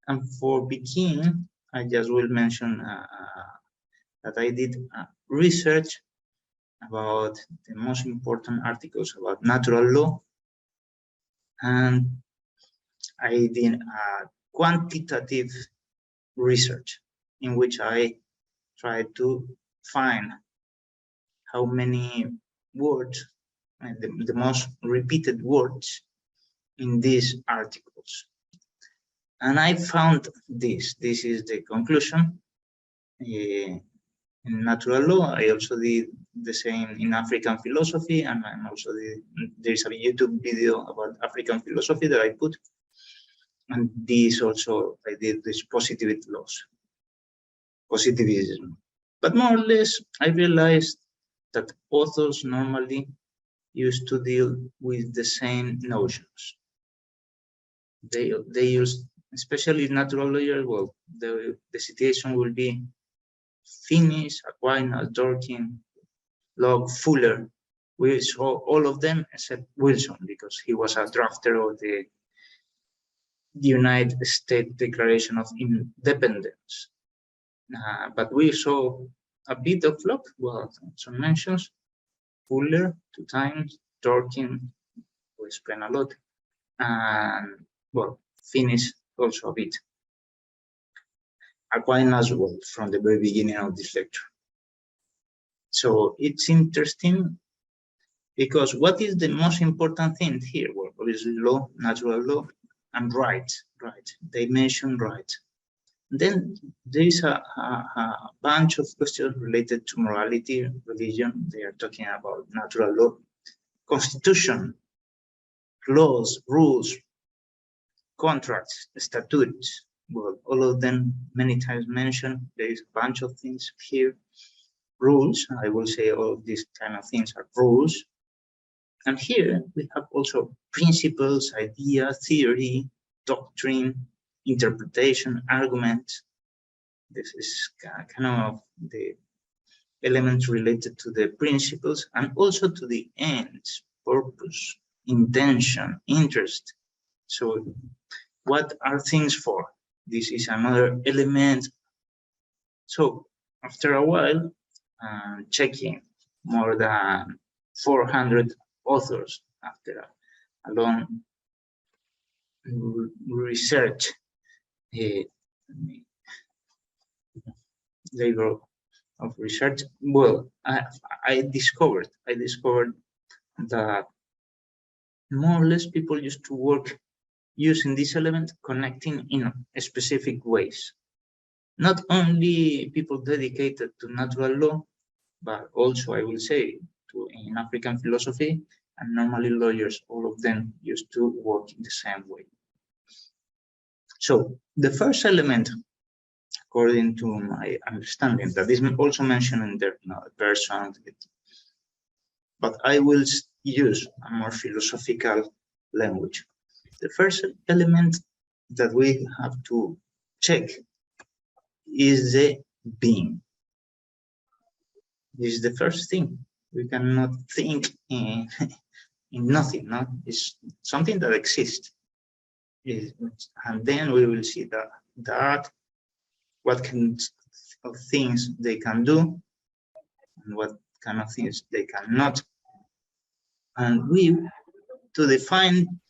And for begin, I just will mention that I did research about the most important articles about natural law, and I did a quantitative research in which I tried to find how many words, the most repeated words in these articles. And I found this. This is the conclusion. In natural law, I also did the same in African philosophy, and I'm also there's a YouTube video about African philosophy that I put. And this also, I did this positivism. But more or less, I realized that authors normally used to deal with the same notions. They use, especially natural lawyers, well, the citation will be Finis, Aquinas, Dworkin, Locke, Fuller. We saw all of them except Wilson, because he was a drafter of the United States Declaration of Independence. But we saw a bit of Locke, well, some mentions, Fuller 2 times, Dworkin, we spent a lot, and well, Finis also a bit. Aquinas as well from the very beginning of this lecture. So it's interesting because what is the most important thing here? Well, obviously law, natural law, and rights. They mention rights. Then there is a bunch of questions related to morality, religion. They are talking about natural law, constitution, laws, rules, contracts, statutes. Well, all of them many times mentioned. There is a bunch of things here. Rules, I will say all of these kind of things are rules. And here we have also principles, ideas, theory, doctrine, interpretation, argument. This is kind of the elements related to the principles and also to the ends, purpose, intention, interest. So what are things for? This is another element. So after a while, checking more than 400 authors after a long research labor of research, well, I discovered that more or less people used to work using this element, connecting in specific ways. Not only people dedicated to natural law, but also, I will say, in African philosophy, and normally lawyers, all of them used to work in the same way. So the first element, according to my understanding, that is also mentioned in the person, but I will use a more philosophical language. The first element that we have to check is the being. This is the first thing. We cannot think in nothing, no? It's something that exists. And then we will see that what kind of things they can do and what kind of things they cannot. And we, to define,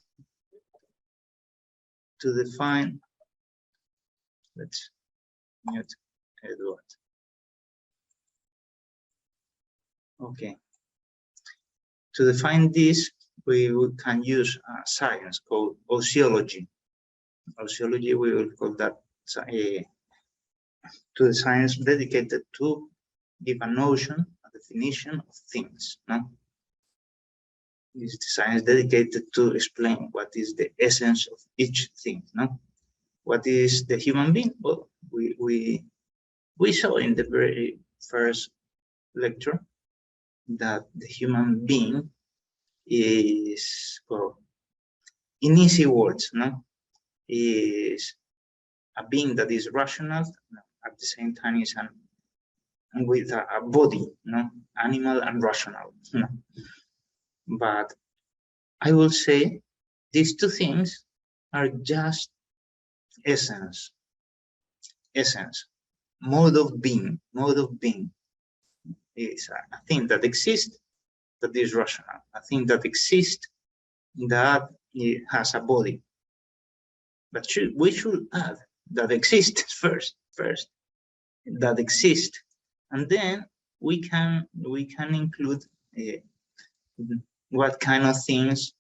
let's mute Edward. Okay. To define this, we can use a science called Axiology. Axiology, we will call that to the science dedicated to give a notion, a definition of things. No? This is the science dedicated to explain what is the essence of each thing. No? What is the human being? Well, we saw in the very first lecture that the human being is, well, in easy words, no, is a being that is rational, at the same time is with a body, no, animal and rational. No. But I will say these two things are just essence, mode of being is a thing that exists, that is rational, a thing that exists, that it has a body. But we should add that exists first, that exists, and then we can include what kind of things,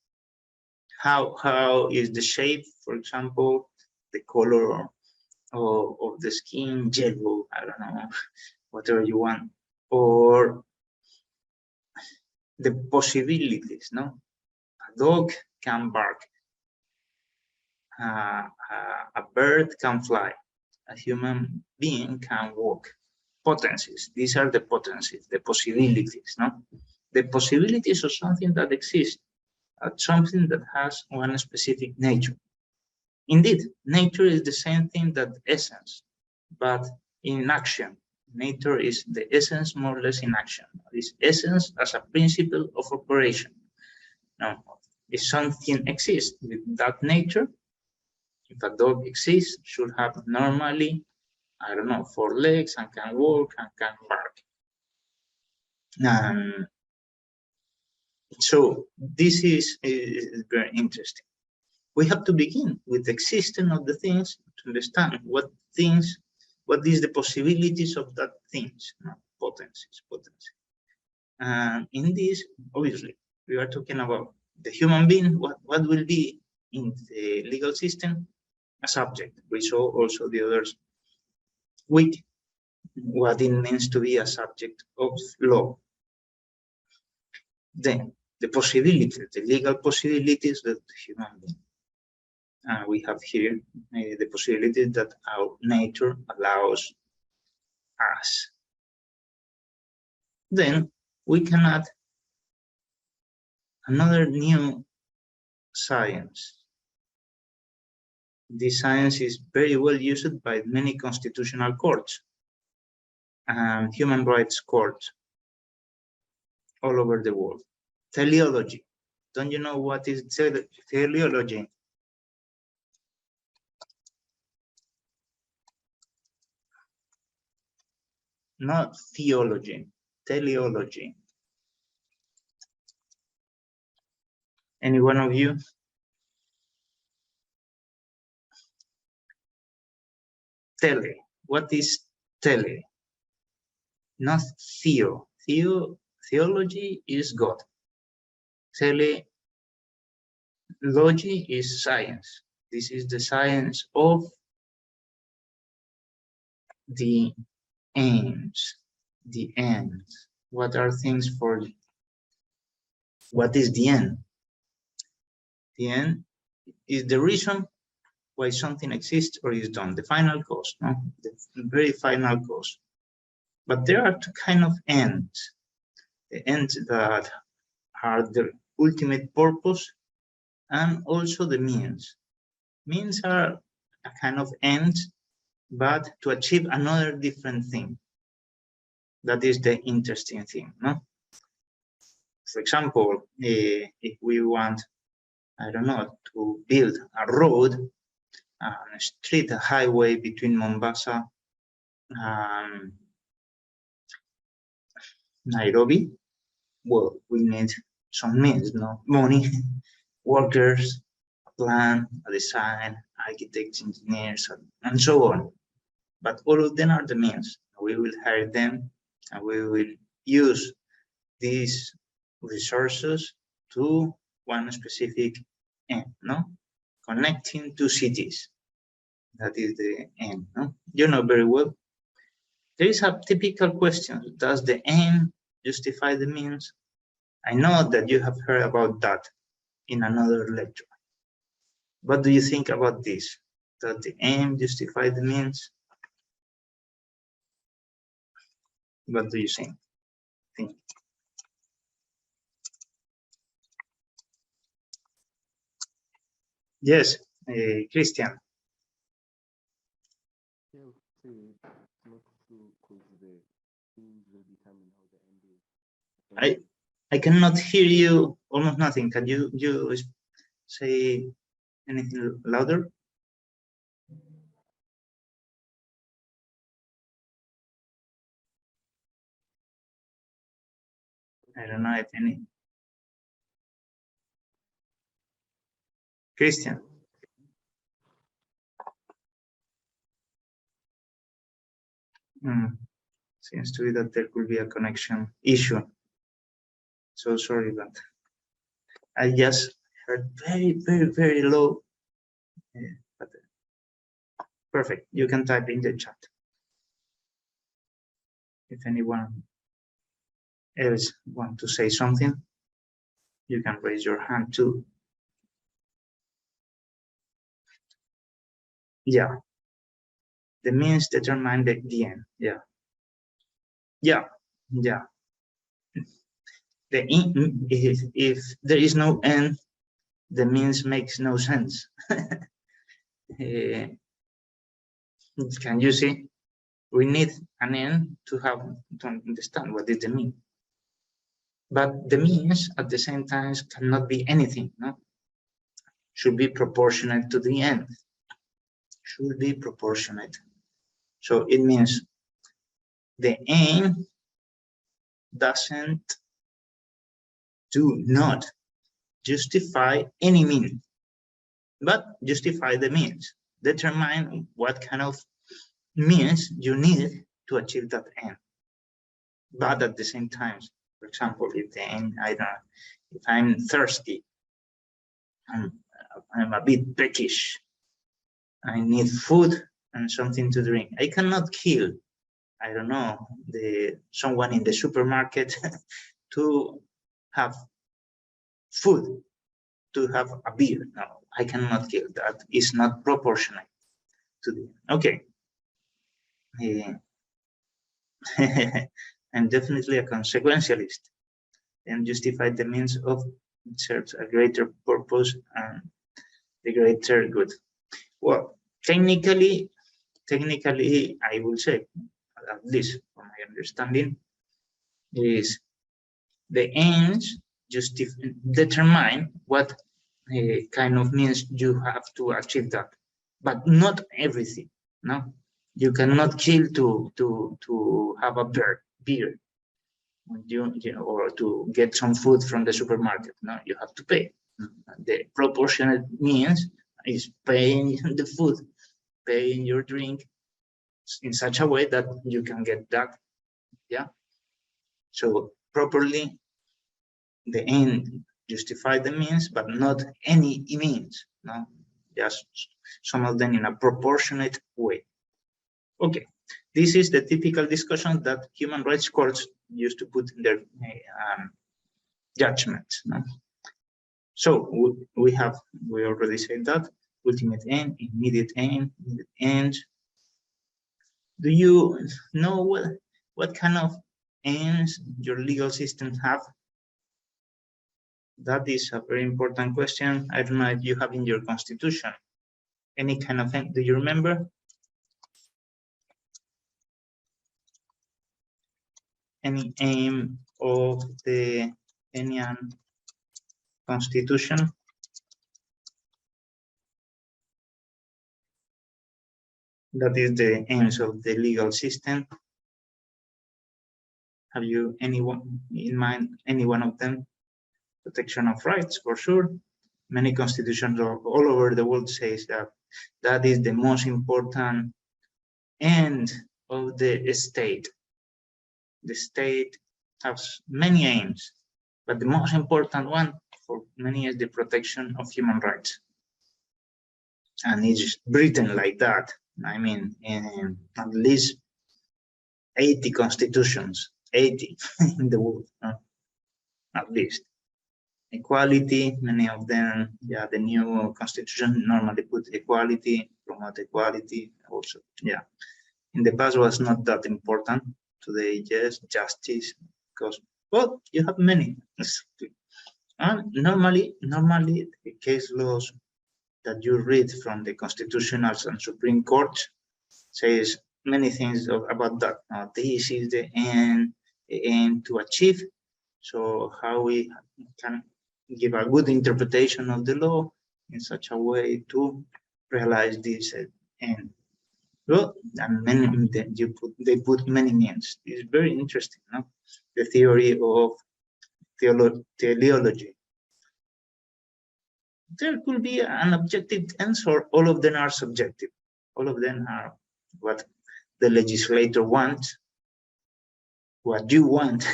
how is the shape, for example, the color of the skin, yellow, I don't know, whatever you want, or the possibilities, no? A dog can bark, a bird can fly, a human being can walk. Potencies, these are the potencies, the possibilities, no? The possibilities of something that exists, something that has one specific nature. Indeed, nature is the same thing that essence, but in action. Nature is the essence more or less in action. It's essence as a principle of operation. Now, if something exists with that nature, if a dog exists, should have normally, I don't know, 4 legs and can walk and can bark. So this is very interesting. We have to begin with the existence of the things to understand what is the possibilities of that things, potencies. And in this, obviously, we are talking about the human being, what will be in the legal system a subject. We saw also the others week what it means to be a subject of law. Then the possibilities, the legal possibilities that the human being. We have here the possibility that our nature allows us. Then we can add another new science. This science is very well used by many constitutional courts and human rights courts all over the world. Teleology. Don't you know what is teleology? Not theology, teleology. Any one of you? Tele. What is tele? Not theo. Theology is God. Teleology is science. This is the science of the aims. The ends. What are things for? What is the end? The end is the reason why something exists or is done. The final cause, no? The very final cause. But there are two kinds of ends. The ends that are the ultimate purpose and also the means. Means are a kind of end, but to achieve another different thing. That is the interesting thing, no? For example, if we want, I don't know, to build a road, a street, a highway between Mombasa and Nairobi, well, we need some means, no? Money, workers, a plan, a design, architects, engineers, and so on. But all of them are the means. We will hire them and we will use these resources to one specific end, no? Connecting two cities. That is the end, no? You know very well. There is a typical question: does the end justify the means? I know that you have heard about that in another lecture. What do you think about this? Does the end justify the means? What do you think? Yes, Christian. I cannot hear you almost nothing. Can you say anything louder? I don't know if any. Christian. Seems to be that there could be a connection issue. So sorry, but I just heard very low. But perfect. You can type in the chat. If anyone else want to say something, you can raise your hand too. Yeah. The means determine the end. Yeah. Yeah. Yeah. If there is no end, the means makes no sense. Can you see? We need an end to understand what is the mean. But the means at the same time cannot be anything, no? Should be proportionate to the end. Should be proportionate. So it means the aim doesn't do not justify any mean, but justify the means. Determine what kind of means you need to achieve that end. But at the same time, for example, if the end, I don't know, if I'm thirsty, I'm a bit peckish, I need food and something to drink. I cannot kill, I don't know, someone in the supermarket to have food, to have a beer. No, I cannot kill. That is not proportionate to the, okay. I'm definitely a consequentialist and justify the means of serves a greater purpose and the greater good. Well, technically, I will say, at least from my understanding, is the ends determine what kind of means you have to achieve that, but not everything. No, you cannot kill to have a beer, or to get some food from the supermarket. No, you have to pay. The proportionate means is paying the food, paying your drink in such a way that you can get that. Yeah. So properly, the end justify the means, but not any means. No, just some of them in a proportionate way. Okay, this is the typical discussion that human rights courts used to put in their judgments. No? So we already said that ultimate end, immediate end. Do you know what kind of ends your legal systems have? That is a very important question. I don't know if you have in your constitution any kind of end. Do you remember? Any aim of the Kenyan constitution? That is the aims of the legal system. Have you anyone in mind, any one of them? Protection of rights, for sure. Many constitutions all over the world says that is the most important end of the state. The state has many aims, but the most important one for many is the protection of human rights. And it's written like that. I mean, in at least 80 constitutions, 80 in the world, at least. Equality, many of them, yeah, the new constitution normally put equality, promote equality also, yeah. In the past was not that important. Today, yes, justice, because, well, you have many. And normally the case laws that you read from the constitutional and Supreme Court says many things about that. This is the end to achieve. So how we can give a good interpretation of the law in such a way to realize this end. Well, and many they put many means. It's very interesting, no? The theory of teleology. There could be an objective answer. All of them are subjective. All of them are what the legislator wants, what you want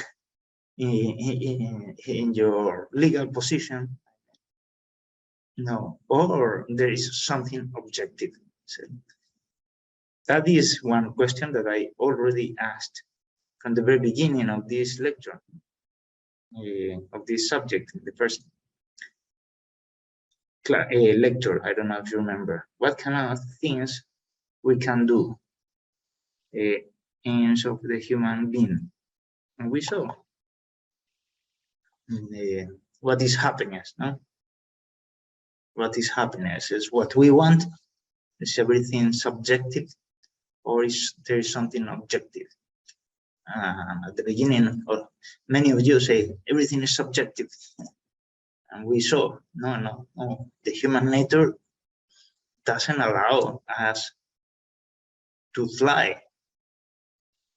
in your legal position. No, or there is something objective. So that is one question that I already asked from the very beginning of this lecture, of this subject, the first lecture. I don't know if you remember. What kind of things we can do in of the human being? And we saw what is happiness, no? What is happiness? Is what we want? Is everything subjective, or is there something objective? At the beginning, many of you say everything is subjective, and we saw no. The human nature doesn't allow us to fly,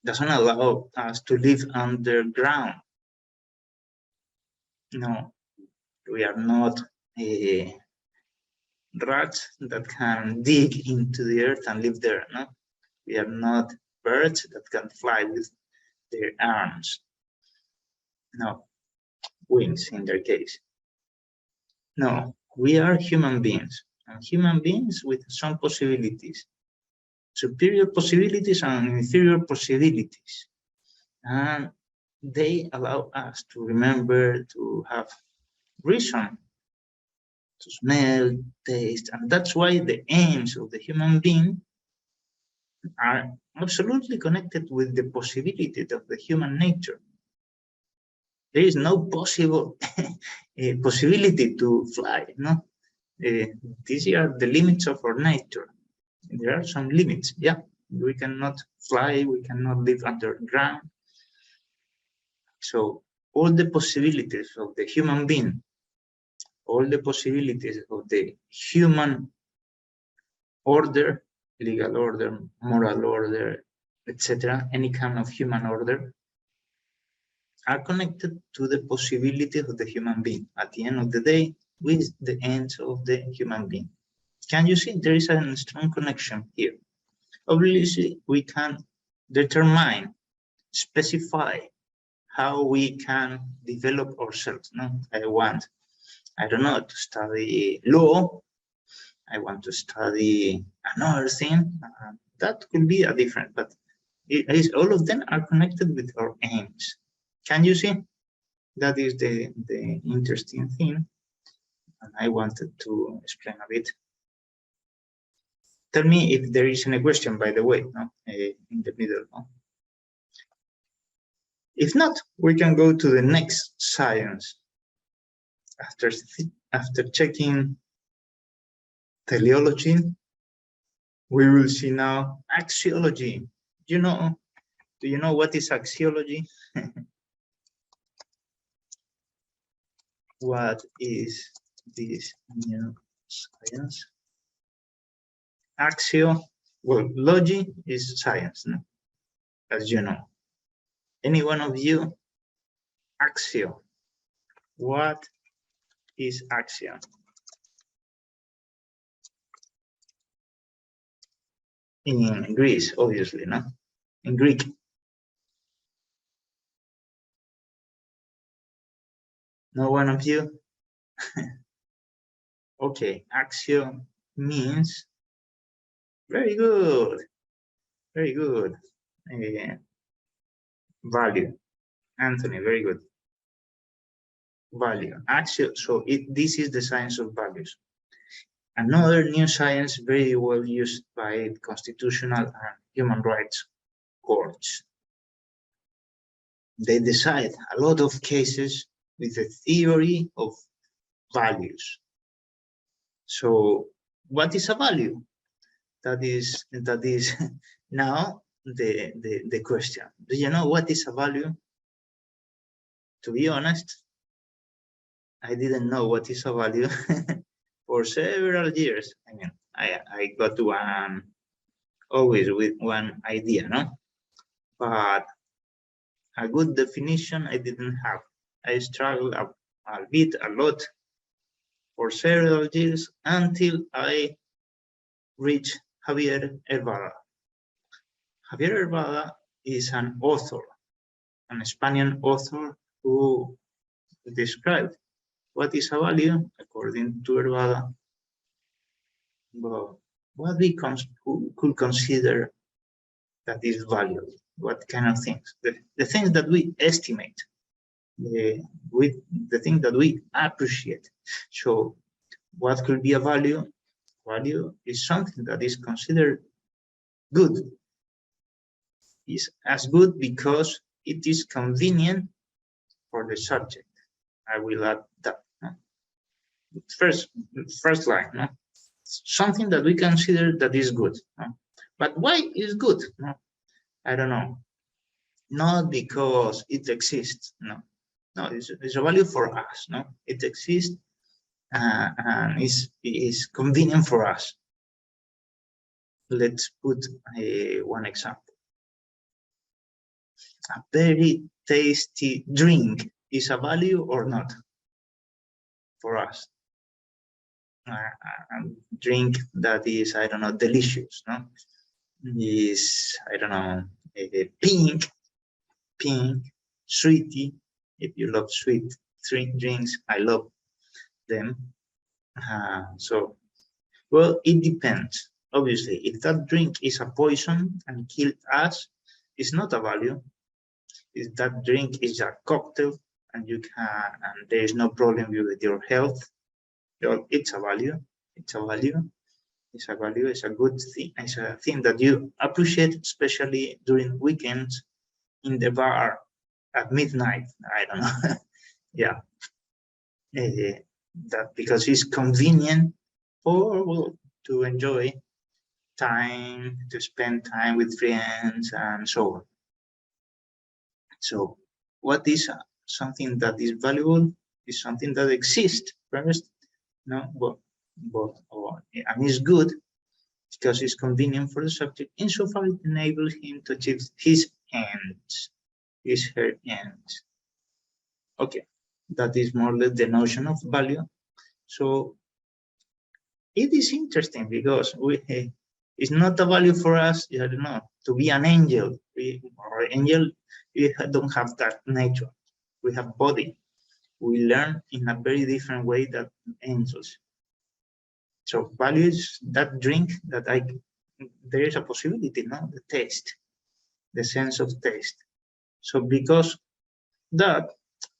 doesn't allow us to live underground. No, we are not rats that can dig into the earth and live there. No, we are not birds that can fly with their arms. No, wings in their case. No, we are human beings, and human beings with some possibilities, superior possibilities and inferior possibilities. And they allow us to remember, to have reason, to smell, taste, and that's why the aims of the human being are absolutely connected with the possibility of the human nature. There is no possible possibility to fly, no? These are the limits of our nature. There are some limits, yeah. We cannot fly, we cannot live underground. So all the possibilities of the human being, all the possibilities of the human order, legal order, moral order, etc., any kind of human order, are connected to the possibility of the human being at the end of the day with the ends of the human being. Can you see there is a strong connection here? Obviously, we can determine, specify how we can develop ourselves. No? I don't know, to study law. I want to study another thing. That could be a different, but all of them are connected with our aims. Can you see? That is the interesting thing, and I wanted to explain a bit. Tell me if there is any question, by the way, no? In the middle. No? If not, we can go to the next science. After checking teleology, we will see now axiology. Do you know what is axiology? What is this new science? Axio, well, logy is science, no? As you know. Any one of you? Axio. What is axio? In Greece, obviously, no? In Greek. No one of you? Okay, axio means very good, very good. Value. Anthony, very good. Value. Axio, so this is the science of values. Another new science very well used by constitutional and human rights courts. They decide a lot of cases with the theory of values. So what is a value? That is now the question. Do you know what is a value? To be honest, I didn't know what is a value for several years. I mean, I got one, always with one idea, no? But a good definition I didn't have. I struggled a lot for several years until I reached Javier Hervada. Javier Hervada is an author, an Spanish author who described what is a value according to Hervada. Well, what we could consider that is value, what kind of things, the things that we estimate, the thing that we appreciate. So what could be a value? Value is something that is considered good. Is as good because it is convenient for the subject. I will add that. No? First line, no? Something that we consider that is good. No? But why is good? No? I don't know. Not because it exists. No, it's a value for us. No, it exists and is convenient for us. Let's put one example. A very tasty drink is a value or not for us? A drink that is, I don't know, delicious, no? Is, I don't know, pink, sweetie. If you love sweet drinks, I love them. So, well, it depends. Obviously, if that drink is a poison and killed us, it's not a value. If that drink is a cocktail and you can, and there is no problem with your health, well, it's a value. It's a value. It's a value. It's a good thing. It's a thing that you appreciate, especially during weekends in the bar at midnight. I don't know. Yeah. That because it's convenient for, well, to enjoy time, to spend time with friends and so on. So what is something that is valuable? Is something that exists first, no, and is good because it's convenient for the subject insofar it enables him to achieve his ends, her ends. Okay, that is more or less the notion of value. So it is interesting because it's not a value for us, I don't know, to be an angel. We don't have that nature. We have body. We learn in a very different way than angels. So value is that drink that there is a possibility, no? The taste, the sense of taste. So because that,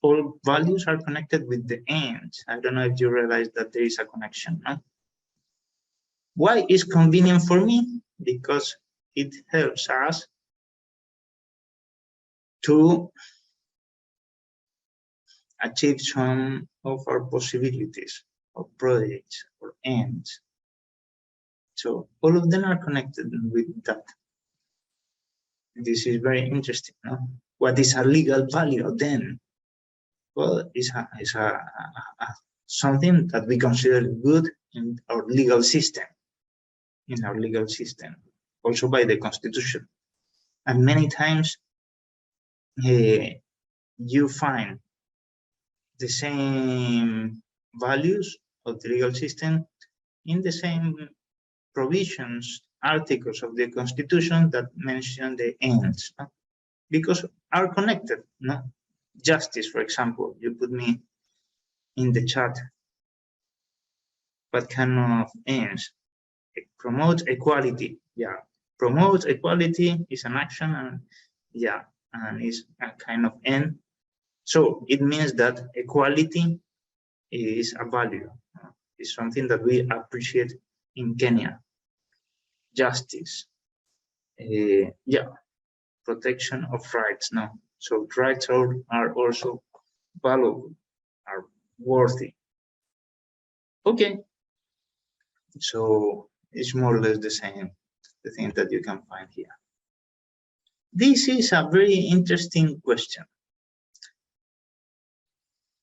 all values are connected with the end. I don't know if you realize that there is a connection, no? Why is convenient for me? Because it helps us to achieve some of our possibilities or projects or ends. So all of them are connected with that. This is very interesting, no? What is a legal value then? Well, it's something that we consider good in our legal system. Also by the Constitution. And many times you find the same values of the legal system in the same provisions, articles of the Constitution that mention the ends, no? Because are connected, no? Justice, for example, you put me in the chat. What kind of ends? It promotes equality. Yeah, promotes equality is an action, and yeah, and is a kind of end. So it means that equality is a value. It's something that we appreciate in Kenya. Justice, yeah, protection of rights. No, so rights are also valuable, are worthy. Okay, so it's more or less the same, the thing that you can find here. This is a very interesting question.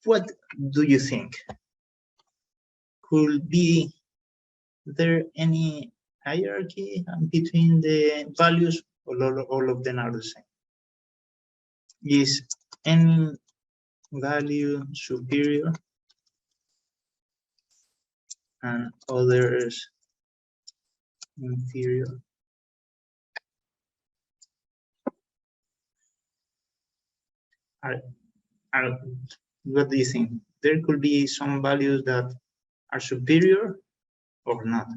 What do you think? Could be there any hierarchy between the values, or all of them are the same? Is any value superior and others inferior. What do you think? There could be some values that are superior or not,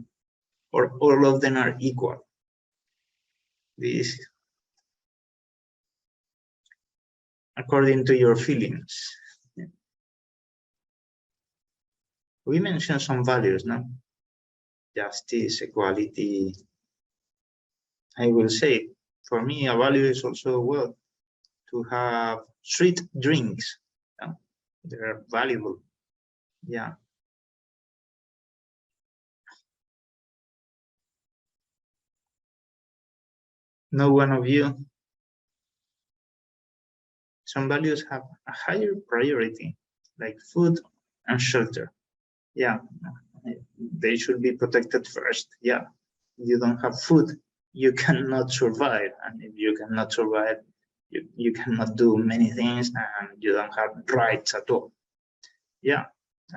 or all of them are equal. This, according to your feelings. We mentioned some values, no? Justice, equality. I will say, for me, a value is also, well, to have sweet drinks. They're valuable. Yeah. No one of you. Some values have a higher priority, like food and shelter. Yeah, they should be protected first. Yeah, you don't have food, you cannot survive. And if you cannot survive, you cannot do many things, and you don't have rights at all. Yeah,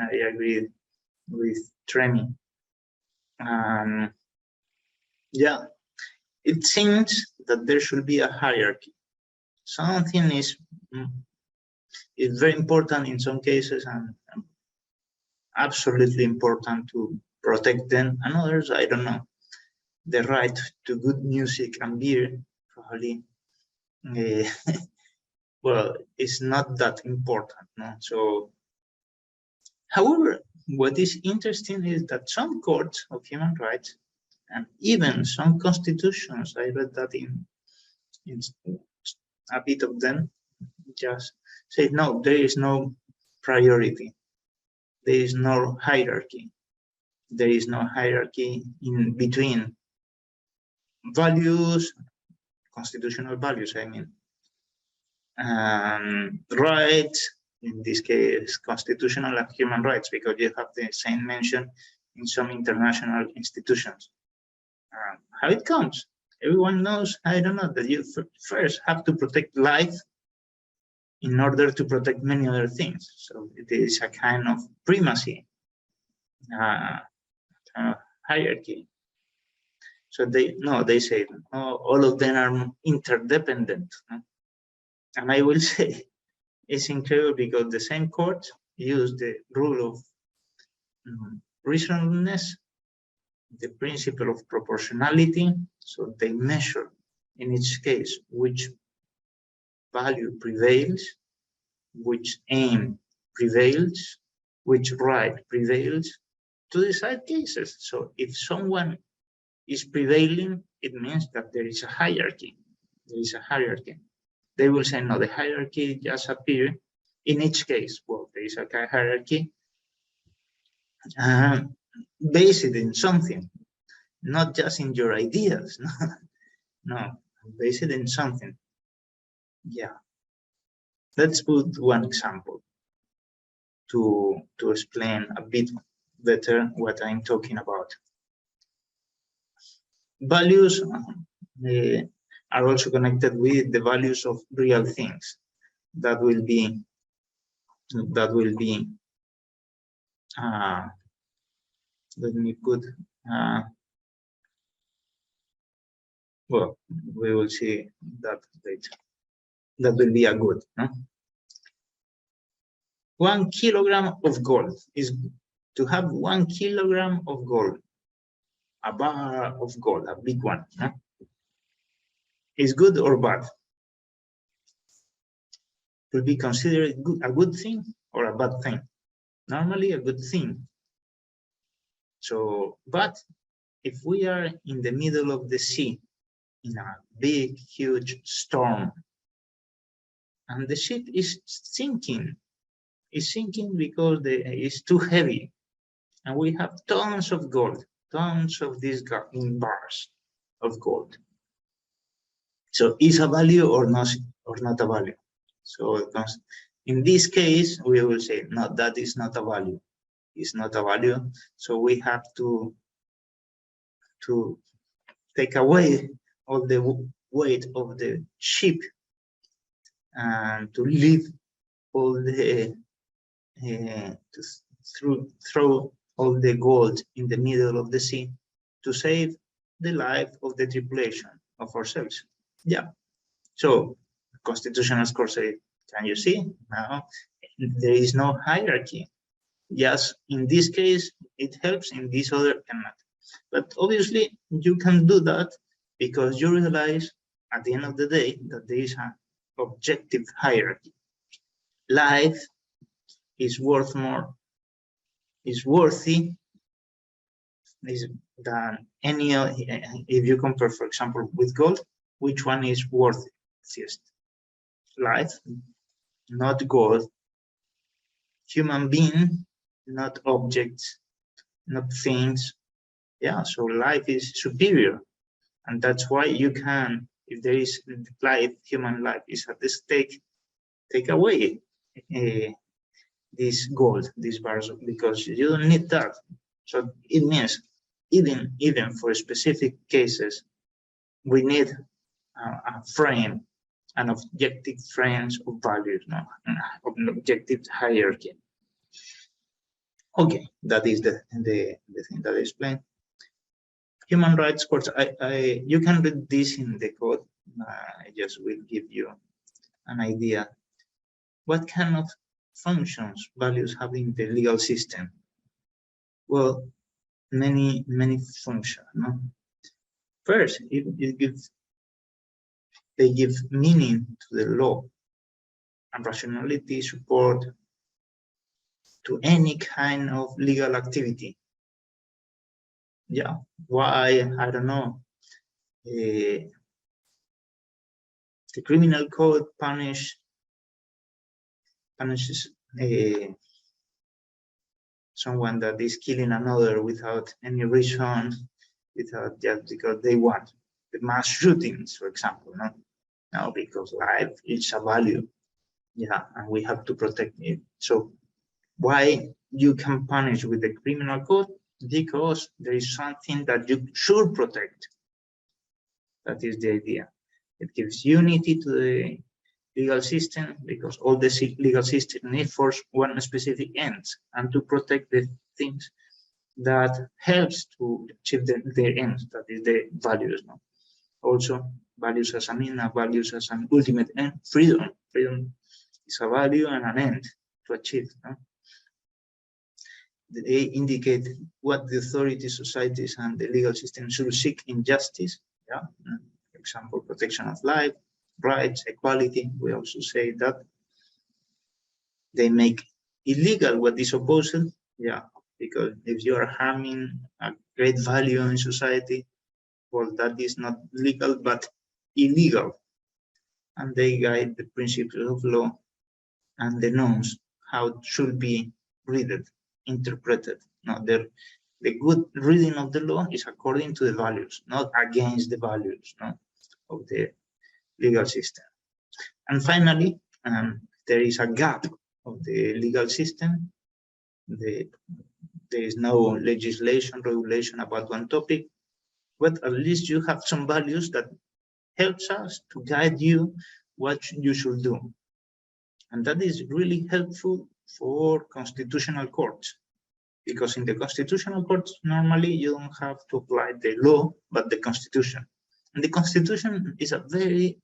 I agree with Tremi. Yeah, it seems that there should be a hierarchy. Something is very important in some cases and absolutely important to protect them, and others, I don't know. The right to good music and beer, probably, well, it's not that important, no? So, however, what is interesting is that some courts of human rights and even some constitutions, I read that in a bit of them, just say, no, there is no priority. There is no hierarchy. There is no hierarchy in between values, constitutional values, I mean, rights, in this case, constitutional and human rights, because you have the same mention in some international institutions. How it comes? Everyone knows, I don't know, that you first have to protect life in order to protect many other things. So it is a kind of primacy, hierarchy. So they say, oh, all of them are interdependent. And I will say, it's incredible because the same court used the rule of reasonableness, the principle of proportionality. So they measure in each case which value prevails, which aim prevails, which right prevails to decide cases. So if someone is prevailing, it means that there is a hierarchy. There is a hierarchy. They will say, no, the hierarchy just appears in each case. Well, there is a hierarchy based in something, not just in your ideas. No, based in something. Yeah. Let's put one example to explain a bit better what I'm talking about. Values are also connected with the values of real things that will be let me put well, we will see that later. That will be a good, no? 1 kilogram of gold is to have 1 kilogram of gold, a bar of gold, a big one, no? Is good or bad? Will be considered a good thing or a bad thing? Normally a good thing. So, but if we are in the middle of the sea, in a big, huge storm, and the ship is sinking because it's too heavy, and we have tons of gold, tons of these bars of gold. So is a value or not a value? So in this case, we will say, no, that is not a value. It's not a value. So we have to take away all the weight of the ship and to leave all the throw all the gold in the middle of the sea to save the life of the tripulation of ourselves. Yeah. So constitutional court say, can you see? Now there is no hierarchy. Yes, in this case it helps, in this other cannot. But obviously you can do that because you realize at the end of the day that there is an objective hierarchy. Life is worth more, is worthy than any, if you compare, for example, with gold, which one is worthiest? Life, not gold. Human being, not objects, not things. Yeah, so life is superior. And that's why you can, if there is life, human life is at the stake, take away this gold, these bars, because you don't need that. So it means even for specific cases, we need a frame, an objective frame of values, no? An objective hierarchy. Okay, that is the thing that I explained. Human rights courts, you can read this in the code. I just will give you an idea. What kind of functions values have in the legal system? Well, many functions. No? First, they give meaning to the law and rationality, support to any kind of legal activity. Yeah, why? I don't know. The criminal code punishes someone that is killing another without any reason, without just because they want. The mass shootings, for example, no? No, because life is a value. Yeah, and we have to protect it. So why you can punish with the criminal code? Because there is something that you should protect. That is the idea. It gives unity to the legal system because all the legal system needs for one specific end and to protect the things that helps to achieve their ends, that is the values. No? Also, values as a mean, values as an ultimate end, freedom. Freedom is a value and an end to achieve. No? They indicate what the authorities, societies, and the legal system should seek in justice. Yeah? For example, protection of life, rights, equality. We also say that they make illegal what is opposed. Yeah, because if you are harming a great value in society, well, that is not legal but illegal. And they guide the principles of law and the norms, how it should be read, interpreted. Now, the good reading of the law is according to the values, not against the values, no, of the legal system. And finally, there is a gap of the legal system. There is no legislation, regulation about one topic, but at least you have some values that helps us to guide you what you should do. And that is really helpful for constitutional courts, because in the constitutional courts, normally you don't have to apply the law, but the constitution. And the constitution is a very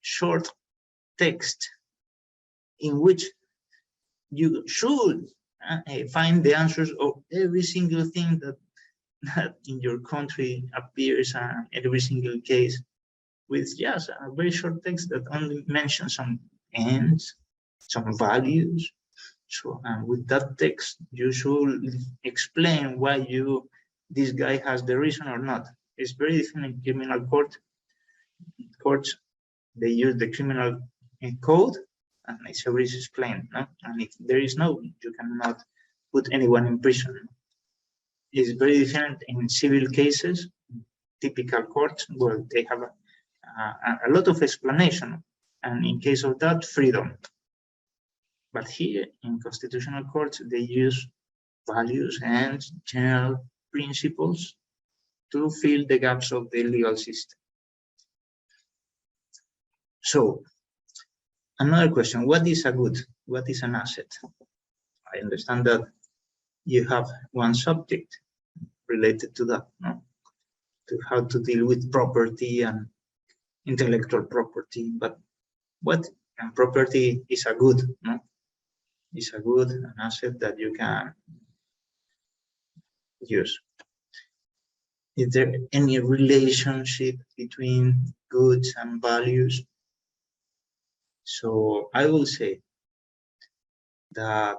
short text in which you should find the answers of every single thing that in your country appears in every single case, with just a very short text that only mentions some ends, some values. So with that text, you should explain why this guy has the reason or not. It's very different in criminal courts. They use the criminal code, and it's always explained. No? And if there is no, you cannot put anyone in prison. It's very different in civil cases, typical courts, where they have a lot of explanation, and in case of that, freedom. But here in constitutional courts, they use values and general principles to fill the gaps of the legal system. So Another question, what is a good? What is an asset? I understand that you have one subject related to that, no? To how to deal with property and intellectual property, but what property is a good, no? Is a good, an asset that you can use. Is there any relationship between goods and values? So I will say that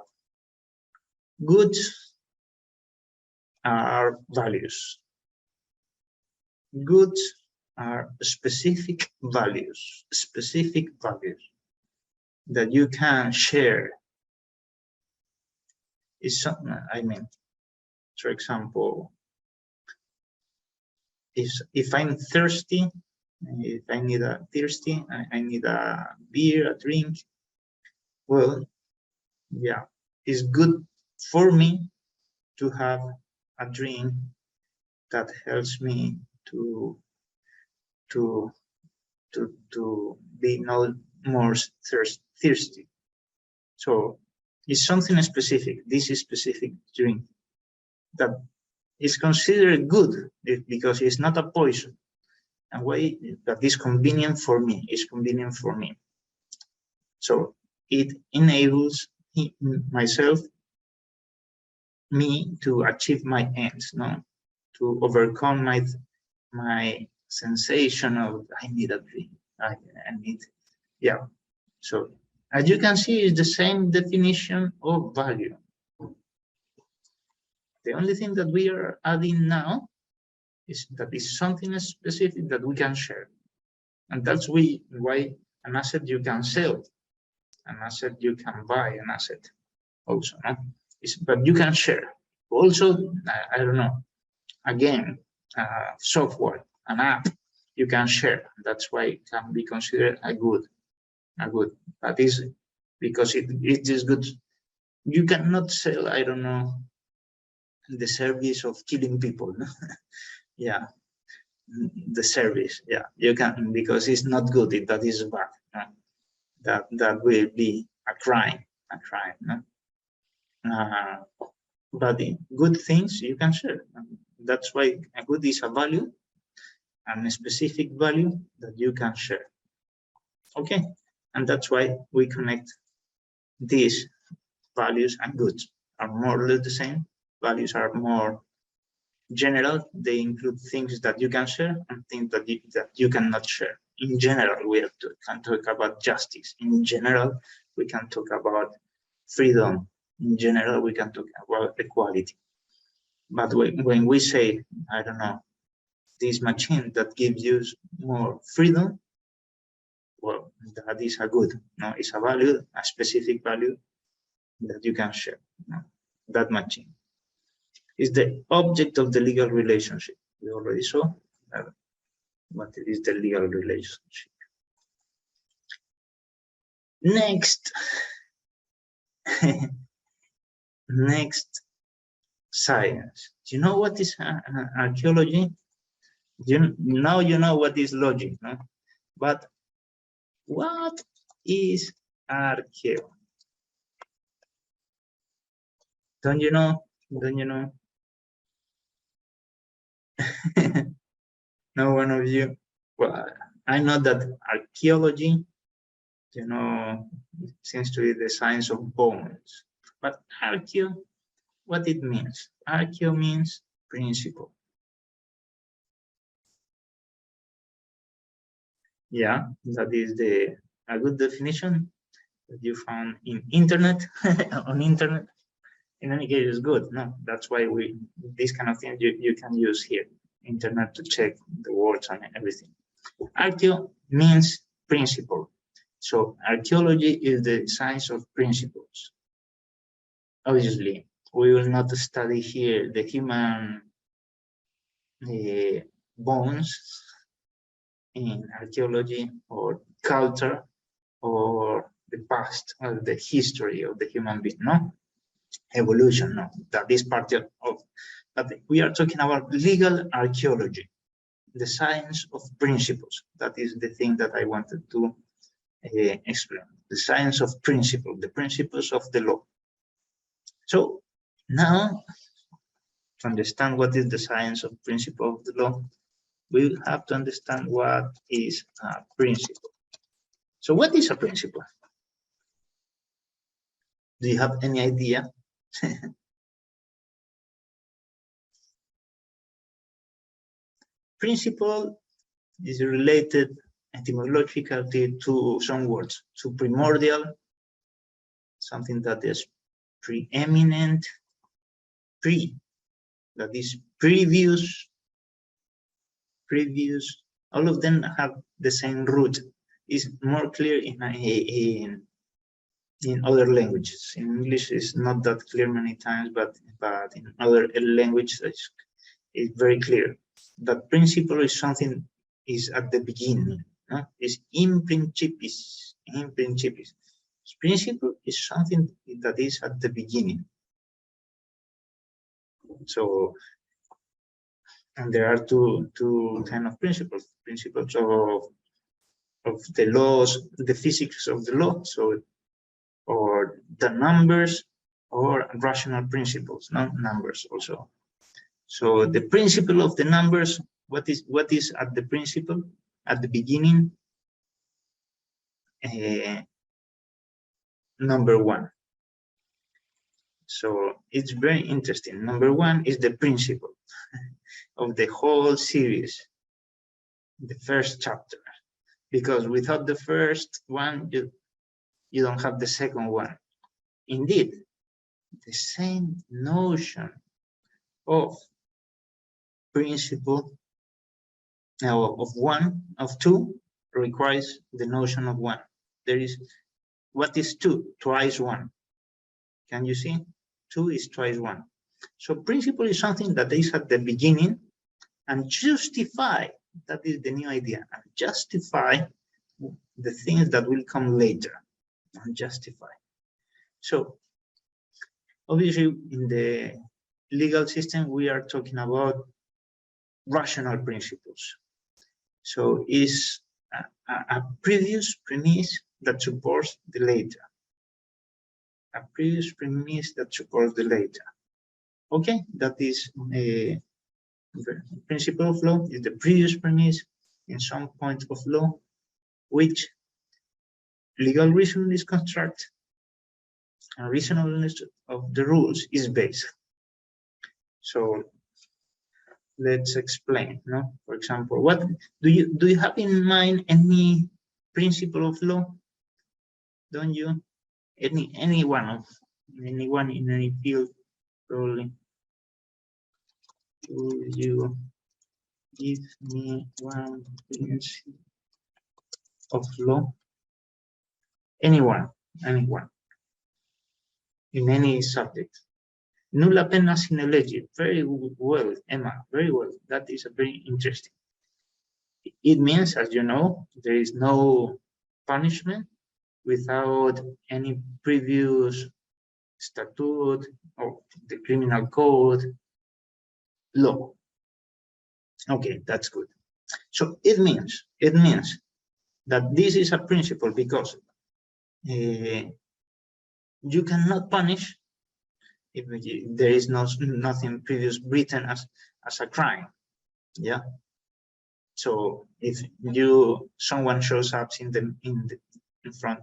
goods are values. Goods are specific values that you can share. Is something, I mean, for example, if I'm thirsty, if I need I need a beer, a drink, well, yeah, it's good for me to have a drink that helps me to be no more thirsty. So it's something specific. This is specific drink that is considered good because it's not a poison. And why that is convenient for me? It's convenient for me. So it enables me to achieve my ends, no, to overcome my sensation of I need a drink. I need, yeah. So as you can see, it's the same definition of value. The only thing that we are adding now is that is something specific that we can share, and that's why an asset you can sell, an asset you can buy, an asset also, no? But you can share. Also, I don't know. Again, software, an app, you can share. That's why it can be considered a good. That is because it is good. You cannot sell, I don't know, the service of killing people. Yeah, the service. Yeah, you can, because it's not good. That is bad. No? That will be a crime. No? But the good things you can share. That's why a good is a value, and a specific value that you can share. Okay, and that's why we connect these values and goods are more or less the same. Values are more general. They include things that you can share and things that you cannot share. In general, we can talk about justice. In general, we can talk about freedom. In general, we can talk about equality. But when we say, I don't know, this machine that gives you more freedom, well, that is a good. No, it's a value, a specific value that you can share. No? That machine is the object of the legal relationship. We already saw what is the legal relationship. Next, next, science. Do you know what is archaeology? Now you know what is logic, no? But what is archaeo? Don't you know? Don't you know? No one of you? Well, I know that archaeology, you know, seems to be the science of bones. But archaeo, what it means? Archaeo means principle. Yeah, that is a good definition that you found in internet, on internet. In any case, it's good. No, that's why this kind of thing you can use here, internet, to check the words and everything. Archaeo means principle. So archaeology is the science of principles. Obviously, we will not study here the human bones in archaeology, or culture, or the past, or the history of the human being, no? Evolution, no? That is part of, but we are talking about legal archaeology, the science of principles. That is the thing that I wanted to explain. the science of principle, the principles of the law. So now, to understand what is the science of principle of the law, we have to understand what is a principle. So what is a principle? Do you have any idea? Principle is related etymologically to some words, to primordial, something that is preeminent, that is previous, all of them have the same root. It's more clear in other languages. In English, it's not that clear many times, but in other languages, it's very clear. That principle is something is at the beginning. No? It's in principis. Principle is something that is at the beginning. So, and there are two kind of principles of the laws, the physics of the law. So, or the numbers, or rational principles, not numbers also. So the principle of the numbers, what is at the principle at the beginning? Number one. So it's very interesting. Number one is the principle of the whole series, the first chapter, because without the first one, you don't have the second one. Indeed, the same notion of principle of one, of two, requires the notion of one. There is, what is two? Twice one. Can you see? Two is twice one. So principle is something that is at the beginning, and justify, that is the new idea, and justify the things that will come later, and justify. So obviously in the legal system, we are talking about rational principles. So is a previous premise that supports the later. A previous premise that supports the later. Okay, that is a principle of law, is the previous premise in some point of law, which legal reason is construct, and reasonableness of the rules is based. So let's explain. No, for example, what do you have in mind? Any principle of law? Don't you? Anyone in any field, probably. Would you give me one principle of law? Anyone in any subject. Nulla pena sine lege. Very well, Emma. Very well. That is a very interesting. It means, as you know, there is no punishment without any previous statute or the criminal code law. Okay, that's good. So it means that this is a principle because you cannot punish if there is nothing previous written as a crime. Yeah. So if someone shows up in front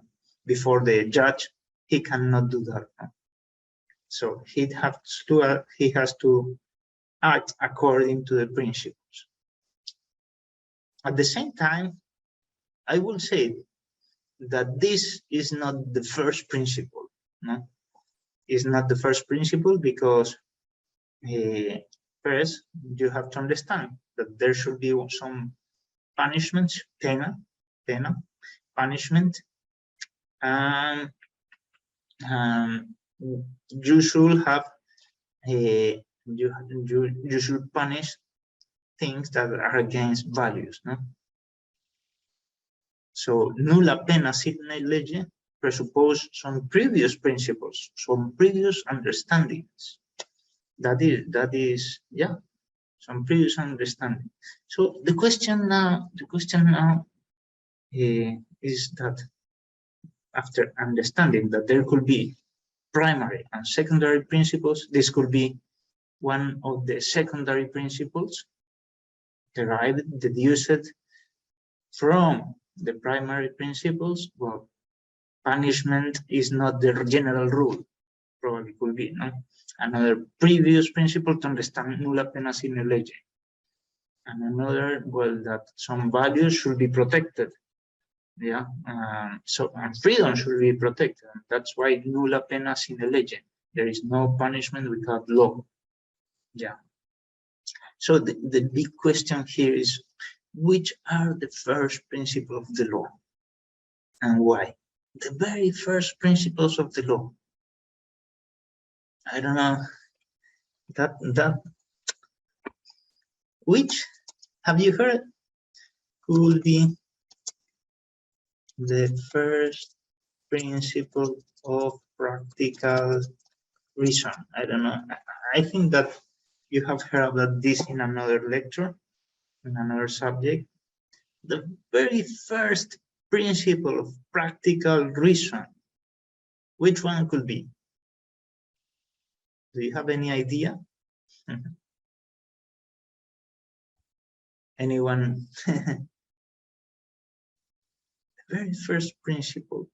before the judge, he cannot do that. So he has to act according to the principles. At the same time, I will say that this is not the first principle. No, it's not the first principle because first you have to understand that there should be some punishments, pena, punishment, and you should have you should punish things that are against values. No? So nulla pena sine lege presuppose some previous principles, some previous understandings. That is, yeah, some previous understanding. So the question now is that after understanding that there could be primary and secondary principles, this could be one of the secondary principles derived, deduced from the primary principles. Well, punishment is not the general rule, probably could be, no? Another previous principle to understand nulla pena sine lege. And another, well, that some values should be protected. Yeah, so and freedom should be protected. That's why nulla pena sine lege. There is no punishment without law. Yeah. So the big question here is, which are the first principles of the law and why? The very first principles of the law. I don't know. Which have you heard could be the first principle of practical reason? I don't know. I think that you have heard about this in another lecture, in another subject. The very first principle of practical reason, which one could be? Do you have any idea? Anyone? The very first principle.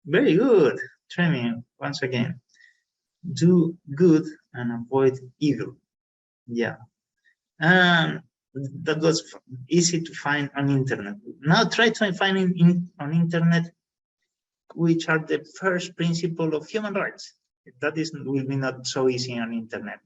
Very good. Try me once again. Do good and avoid evil. Yeah. That was easy to find on internet. Now try to find on internet which are the first principle of human rights. That will be not so easy on internet.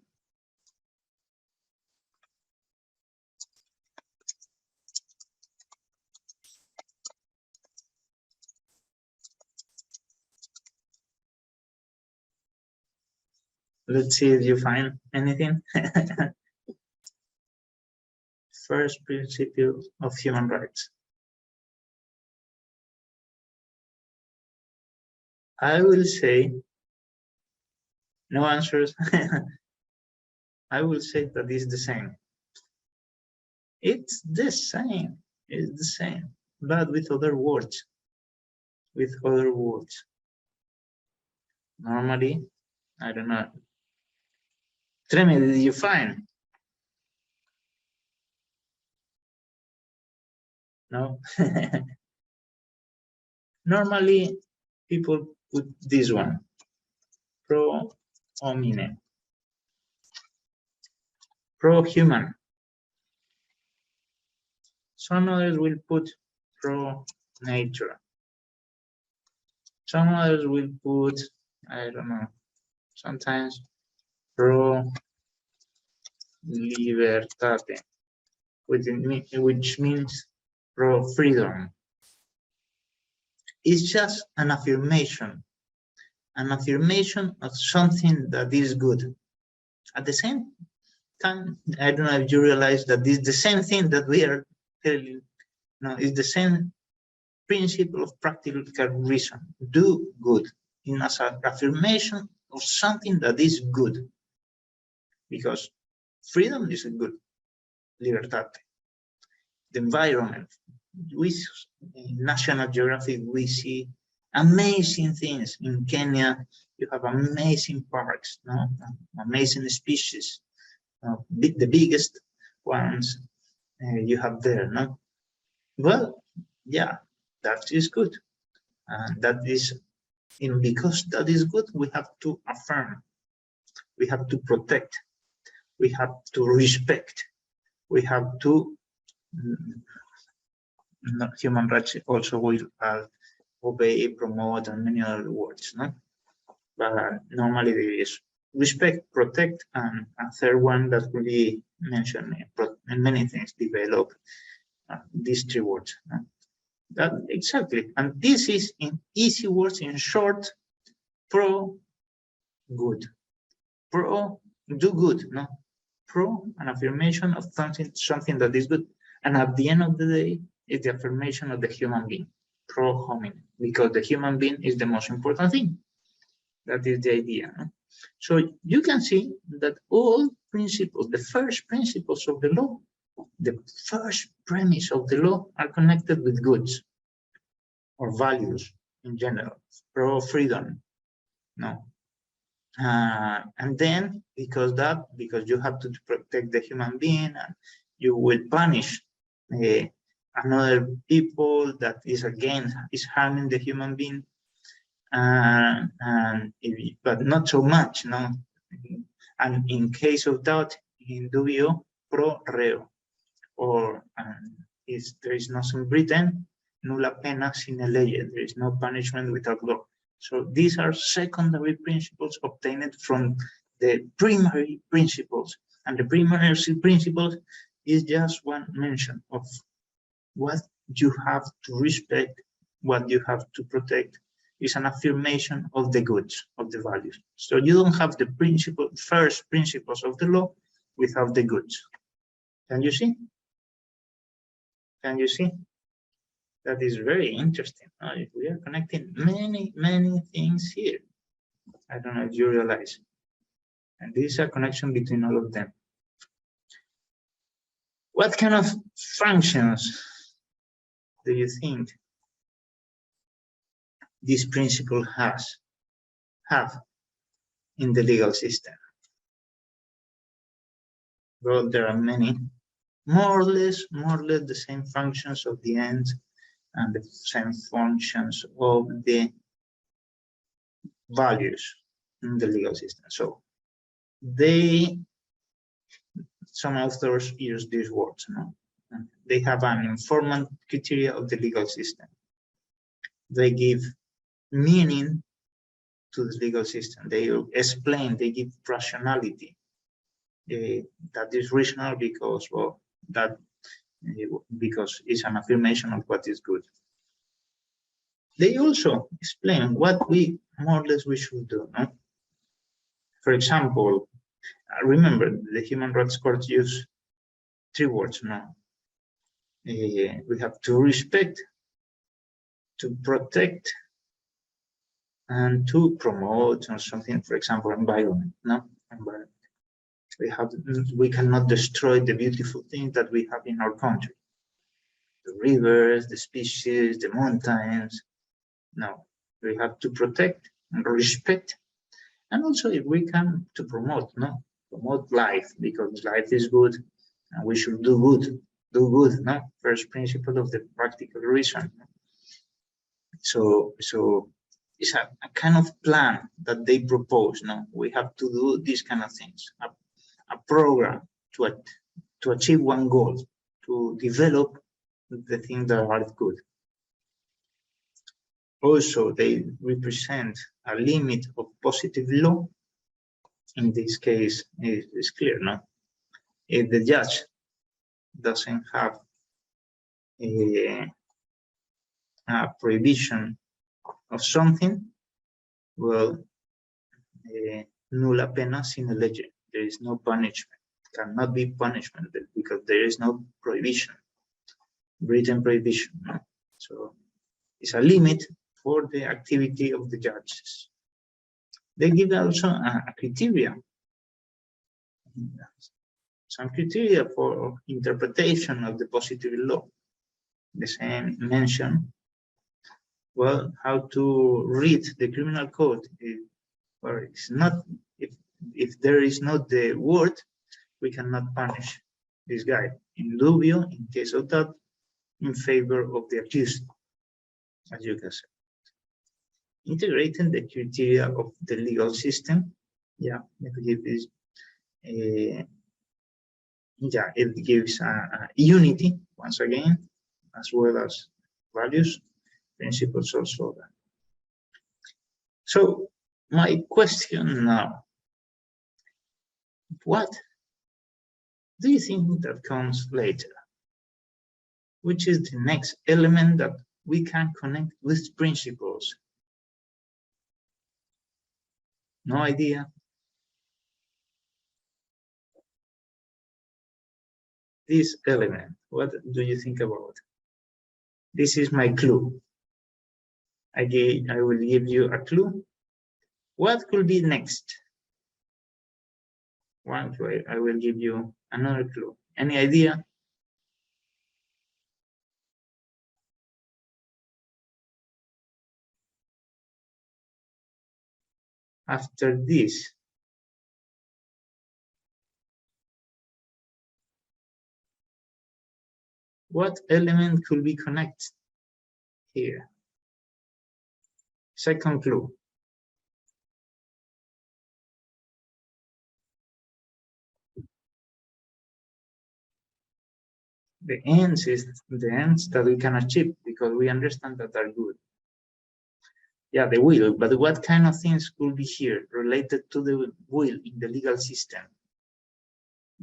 Let's see if you find anything. First principle of human rights. I will say, no answers. I will say that it's the same. It's the same. It's the same, but with other words. With other words. Normally, I don't know. Treme, did you find? No. Normally, people put this one, pro homine, pro human. Some others will put pro nature. Some others will put, I don't know, sometimes pro libertate, which means pro freedom. It's just an affirmation of something that is good. At the same time, I don't know if you realize that this is the same thing that we are telling you. No, it's the same principle of practical reason. Do good as an affirmation of something that is good. Because freedom is a good, libertate. The environment. In National Geographic, we see amazing things. In Kenya, you have amazing parks, no? Amazing species, the biggest ones you have there, no? Well, yeah, that is good, and that is, because that is good, we have to affirm, we have to protect, we have to respect, we have to. Human rights also will obey, promote, and many other words, no? But normally there is respect, protect, and a third one that will be mentioned in many things, develop, these three words. No? That exactly, and this is in easy words, in short, pro good, pro do good, no? Pro an affirmation of something that is good, and at the end of the day, is the affirmation of the human being, pro homine, because the human being is the most important thing. That is the idea. No? So you can see that all principles, the first principles of the law, The first premise of the law are connected with goods or values in general, pro-freedom, no? And then, because you have to protect the human being, and you will punish another people that is harming the human being, but not so much, no? And in case of that, in dubio pro reo, or if there is no in Britain, nulla pena sine lege, there is no punishment without law. So these are secondary principles obtained from the primary principles, and the primary principles is just one mention of what you have to respect, what you have to protect. Is an affirmation of the goods, of the values. So you don't have the first principles of the law without the goods. Can you see? Can you see? That is very interesting. We are connecting many, many things here. I don't know if you realize. And this is a connection between all of them. What kind of functions do you think this principle have in the legal system? Well, there are many, more or less the same functions of the end and the same functions of the values in the legal system. So some authors use these words, no? They have an informant criteria of the legal system. They give meaning to the legal system. They explain, they give rationality. That is rational because, well, because it's an affirmation of what is good. They also explain what we more or less we should do, no? For example, remember the Human Rights Court use 3 words, no? We have to respect, to protect, and to promote, or something, for example, environment, no? Environment. We cannot destroy the beautiful things that we have in our country. The rivers, the species, the mountains. No, we have to protect and respect. And also, if we can, to promote, no? Promote life, because life is good and we should do good, no? First principle of the practical reason. So it's a kind of plan that they propose, no? We have to do these kind of things, a program to achieve one goal, to develop the things that are good. Also, they represent a limit of positive law. In this case, it's clear, no? If the judge doesn't have a prohibition of something, well, nulla pena sine lege. There is no punishment. Cannot be punishment because there is no prohibition, written prohibition. No? So it's a limit for the activity of the judges. They give also a criteria, some criteria for interpretation of the positive law. The same mention, well, how to read the criminal code. Or it's not, if there is not the word, we cannot punish this guy. In dubio, in case of that, in favor of the accused, as you can say. Integrating the criteria of the legal system, yeah, it gives a unity, once again, as well as values, principles also. So my question now, what do you think that comes later? Which is the next element that we can connect with principles? No idea? This element, what do you think about? This is my clue. I will give you a clue. What could be next? One clue. I will give you another clue. Any idea? after this. What element could be connected here? Second clue. The ends is the ends that we can achieve because we understand that are good. Yeah, the will, but what kind of things could be here related to the will in the legal system?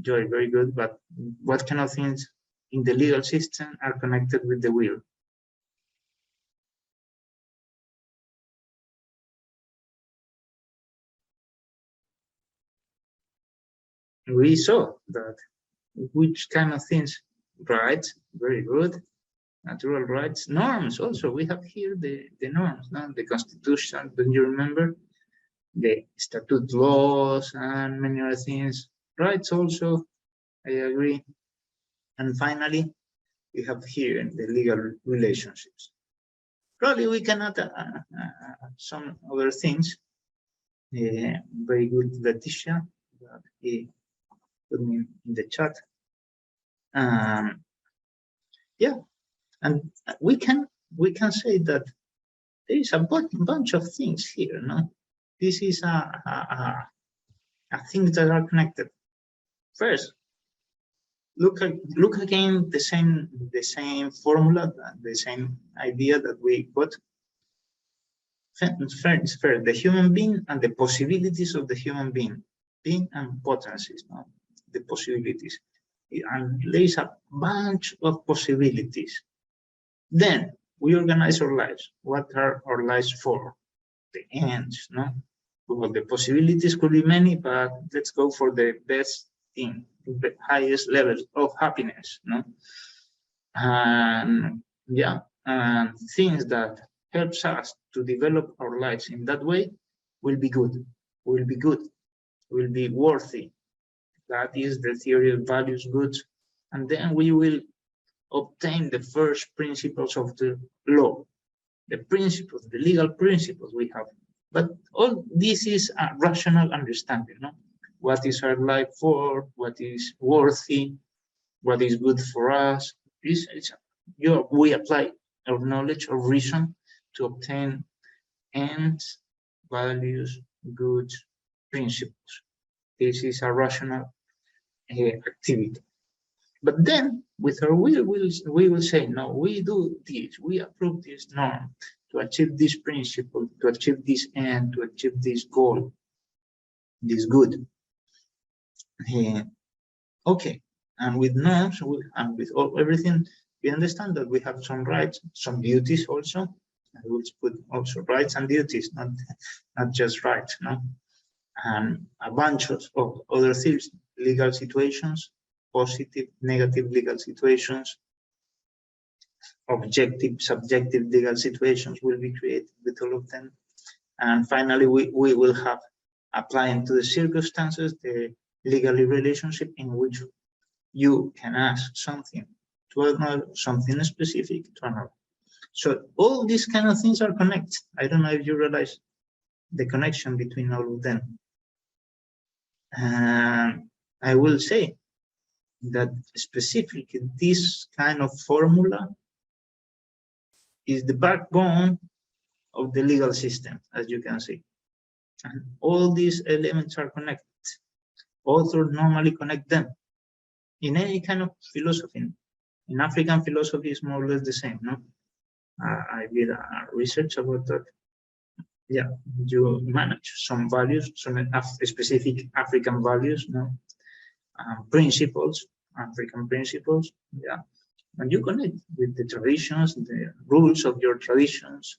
Joy, very good, but what kind of things in the legal system are connected with the will? We saw that which kind of things, rights, very good, natural rights, norms also, we have here the norms, no? The Constitution, don't you remember? The statute laws and many other things, rights also, I agree. And finally, we have here the legal relationships. Probably we can add some other things. Very good, Leticia, that he put me in the chat. Yeah, and we can say that there is a bunch of things here, no? This is a things that are connected. First, look again the same formula, the same idea that we got. First, the human being and the possibilities of the human being and potencies, no? The possibilities, and there is a bunch of possibilities. Then we organize our lives. What are our lives for? The ends, no? Well, the possibilities could be many, but let's go for the best thing, the highest levels of happiness, no? And yeah, and things that helps us to develop our lives in that way will be good, will be worthy. That is the theory of values, goods, and then we will obtain the first principles of the law, the principles, the legal principles we have. But all this is a rational understanding, no? What is our life for? What is worthy? What is good for us? We apply our knowledge or reason to obtain ends, values, goods, principles. This is a rational activity. But then, with our will, we will say, no, we do this, we approve this norm to achieve this principle, to achieve this end, to achieve this goal, this good. Okay, and with norms and with everything, we understand that we have some rights, some duties also. I will put also rights and duties, not just rights, no? And a bunch of other things, legal situations, positive, negative legal situations, objective, subjective legal situations will be created with all of them. And finally, we will have, applying to the circumstances, the legal relationship in which you can ask something to another, something specific to another. So all these kind of things are connected. I don't know if you realize the connection between all of them. I will say that specifically this kind of formula is the backbone of the legal system, as you can see. And all these elements are connected. Authors normally connect them. In any kind of philosophy, in African philosophy, is more or less the same, no? I did research about that. Yeah, you manage some values, some specific African values, no? Principles, African principles, yeah. And you connect with the traditions, the rules of your traditions,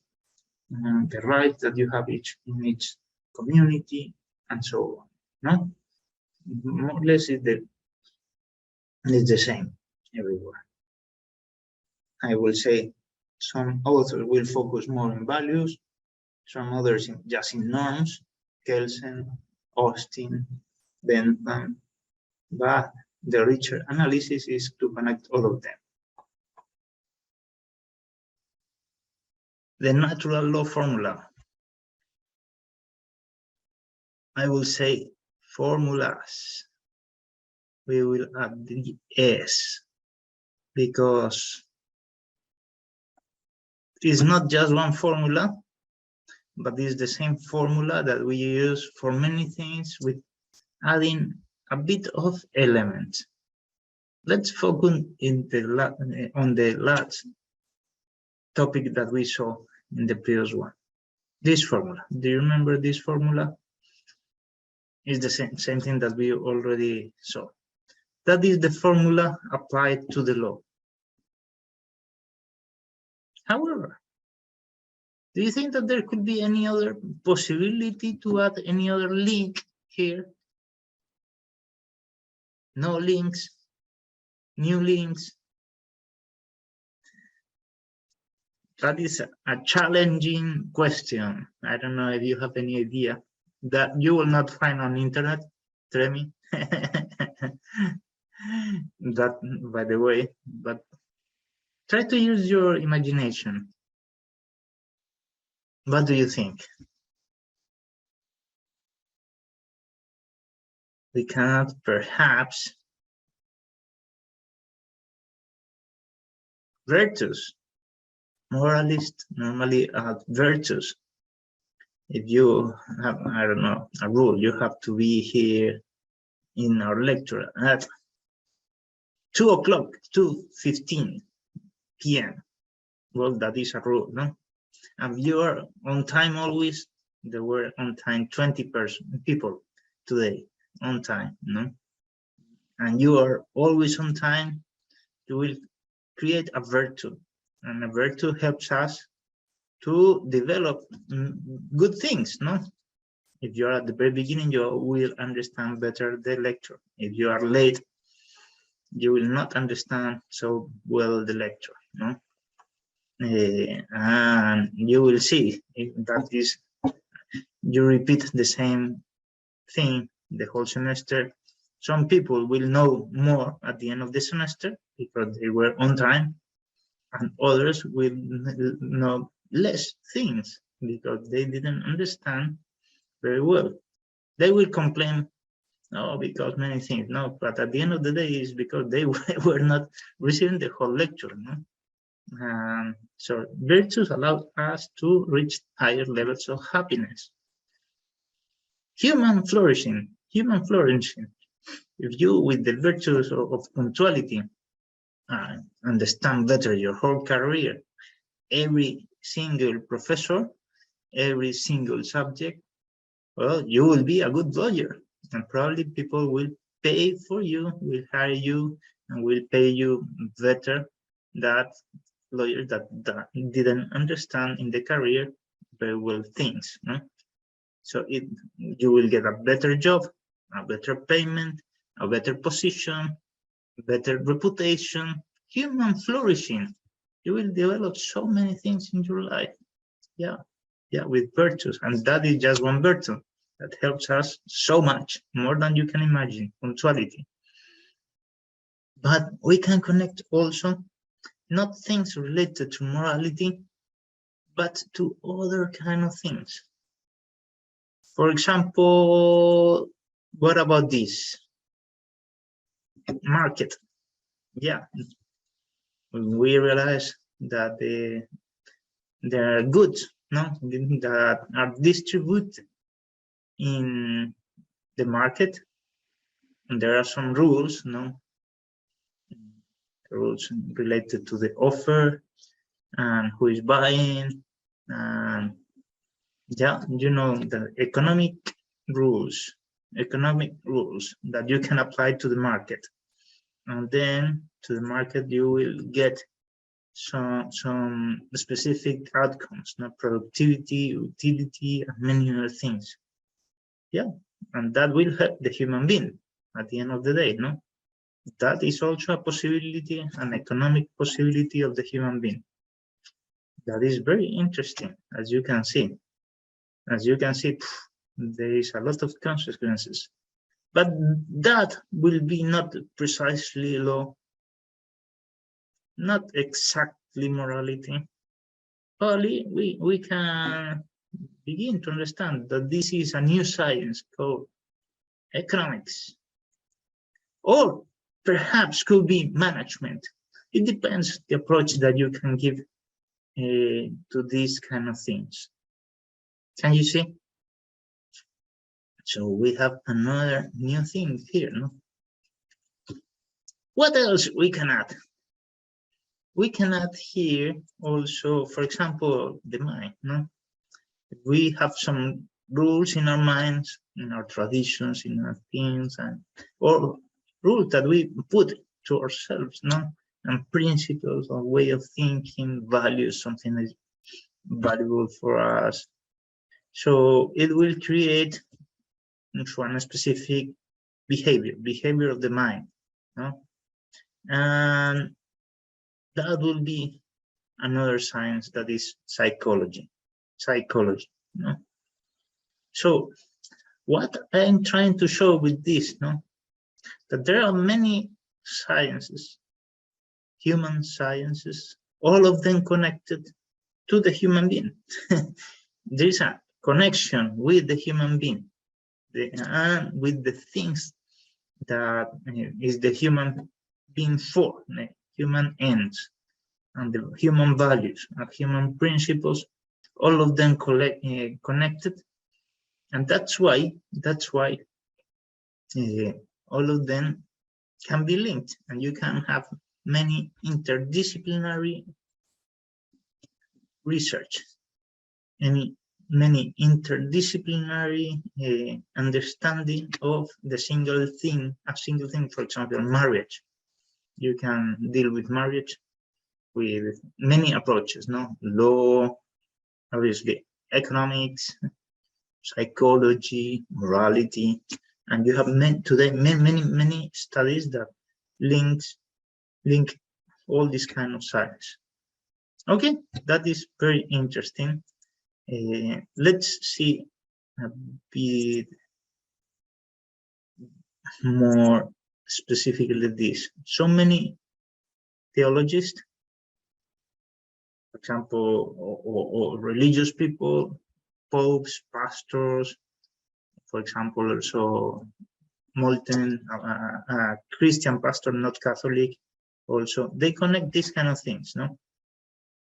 the rights that you have in each community, and so on, no? More or less it's the same everywhere. I will say some authors will focus more on values, some others just in norms, Kelsen, Austin, Bentham, but the richer analysis is to connect all of them. The natural law formula. I will say formulas. We will add the S because it's not just one formula, but it's the same formula that we use for many things with adding a bit of elements. Let's focus on the last topic that we saw in the previous one. This formula. Do you remember this formula? It's the same thing that we already saw. That is the formula applied to the law. However, do you think that there could be any other possibility to add any other link here? No links, new links. That is a challenging question. I don't know if you have any idea that you will not find on internet, Tremi. That, by the way, but try to use your imagination. What do you think? We cannot perhaps virtues. Moralists normally add virtues. If you have, I don't know, a rule, you have to be here in our lecture at 2 o'clock, 2:15 p.m. Well, that is a rule, no? And you are on time always. There were on time 20 people today, on time, no? And you are always on time, you will create a virtue. And a virtue helps us to develop good things, no? If you're at the very beginning, you will understand better the lecture. If you are late, you will not understand so well the lecture, no? And you will see if that is, you repeat the same thing the whole semester. Some people will know more at the end of the semester because they were on time, and others will know less things because they didn't understand very well. They will complain, oh, because many things, no, but at the end of the day, it's because they were not receiving the whole lecture, no? So virtues allow us to reach higher levels of happiness. Human flourishing. If you, with the virtues of punctuality, understand better your whole career, every single professor, every single subject, well, you will be a good lawyer, and probably people will pay for you, will hire you, and will pay you better than lawyers that didn't understand in the career very well things, no? So you will get a better job, a better payment, a better position, better reputation, human flourishing. You will develop so many things in your life. Yeah, with virtues, and that is just one virtue that helps us so much, more than you can imagine, punctuality. But we can connect also not things related to morality, but to other kind of things. For example, what about this? Market. Yeah, we realize that there are goods, no, that are distributed in the market, and there are some rules, no, rules related to the offer and who is buying, and yeah, you know, the economic rules that you can apply to the market, and then to the market you will get some specific outcomes, no, productivity, utility, and many other things. Yeah, and that will help the human being at the end of the day, no? That is also a possibility, an economic possibility of the human being. That is very interesting, as you can see. As you can see, there is a lot of consequences. But that will be not precisely law, not exactly morality. Only we can begin to understand that this is a new science called economics, or perhaps could be management. It depends the approach that you can give to these kind of things. Can you see? So we have another new thing here, no? What else we can add? We can add here also, for example, the mind, no? We have some rules in our minds, in our traditions, in our things, and or rules that we put to ourselves, no? And principles or way of thinking, values, something that is valuable for us. So it will create one specific behavior of the mind, no? And that will be another science that is psychology, no? So what I'm trying to show with this, no, that there are many sciences, human sciences, all of them connected to the human being. There is a connection with the human being, and with the things that is the human being for, human ends, and the human values and human principles, all of them connected, and that's why all of them can be linked, and you can have many interdisciplinary research, many interdisciplinary understanding of the single thing, for example, marriage. You can deal with marriage with many approaches, no? Law, obviously, economics, psychology, morality, and you have today many studies that link all this kind of science. Okay, that is very interesting. Let's see a bit more specifically this. So many theologists, for example, or religious people, popes, pastors, for example, also molten Christian pastor, not Catholic, also, they connect these kind of things, no?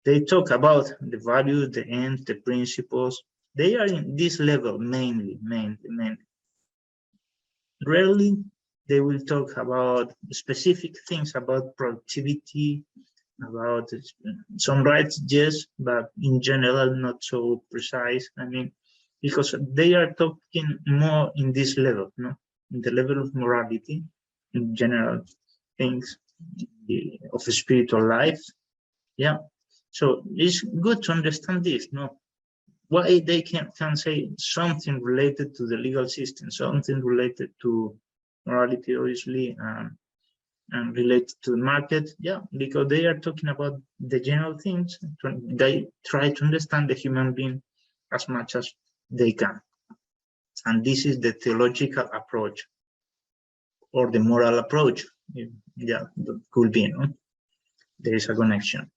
They talk about the values, the ends, the principles. They are in this level mainly. Rarely they will talk about specific things about productivity, about some rights, yes, but in general not so precise. I mean, because they are talking more in this level, no, in the level of morality, in general things of spiritual life. Yeah. So it's good to understand this, no? Why they can say something related to the legal system, something related to morality, obviously, and related to the market. Yeah, because they are talking about the general things. They try to understand the human being as much as they can. And this is the theological approach, or the moral approach. Yeah, that could be, no? There is a connection.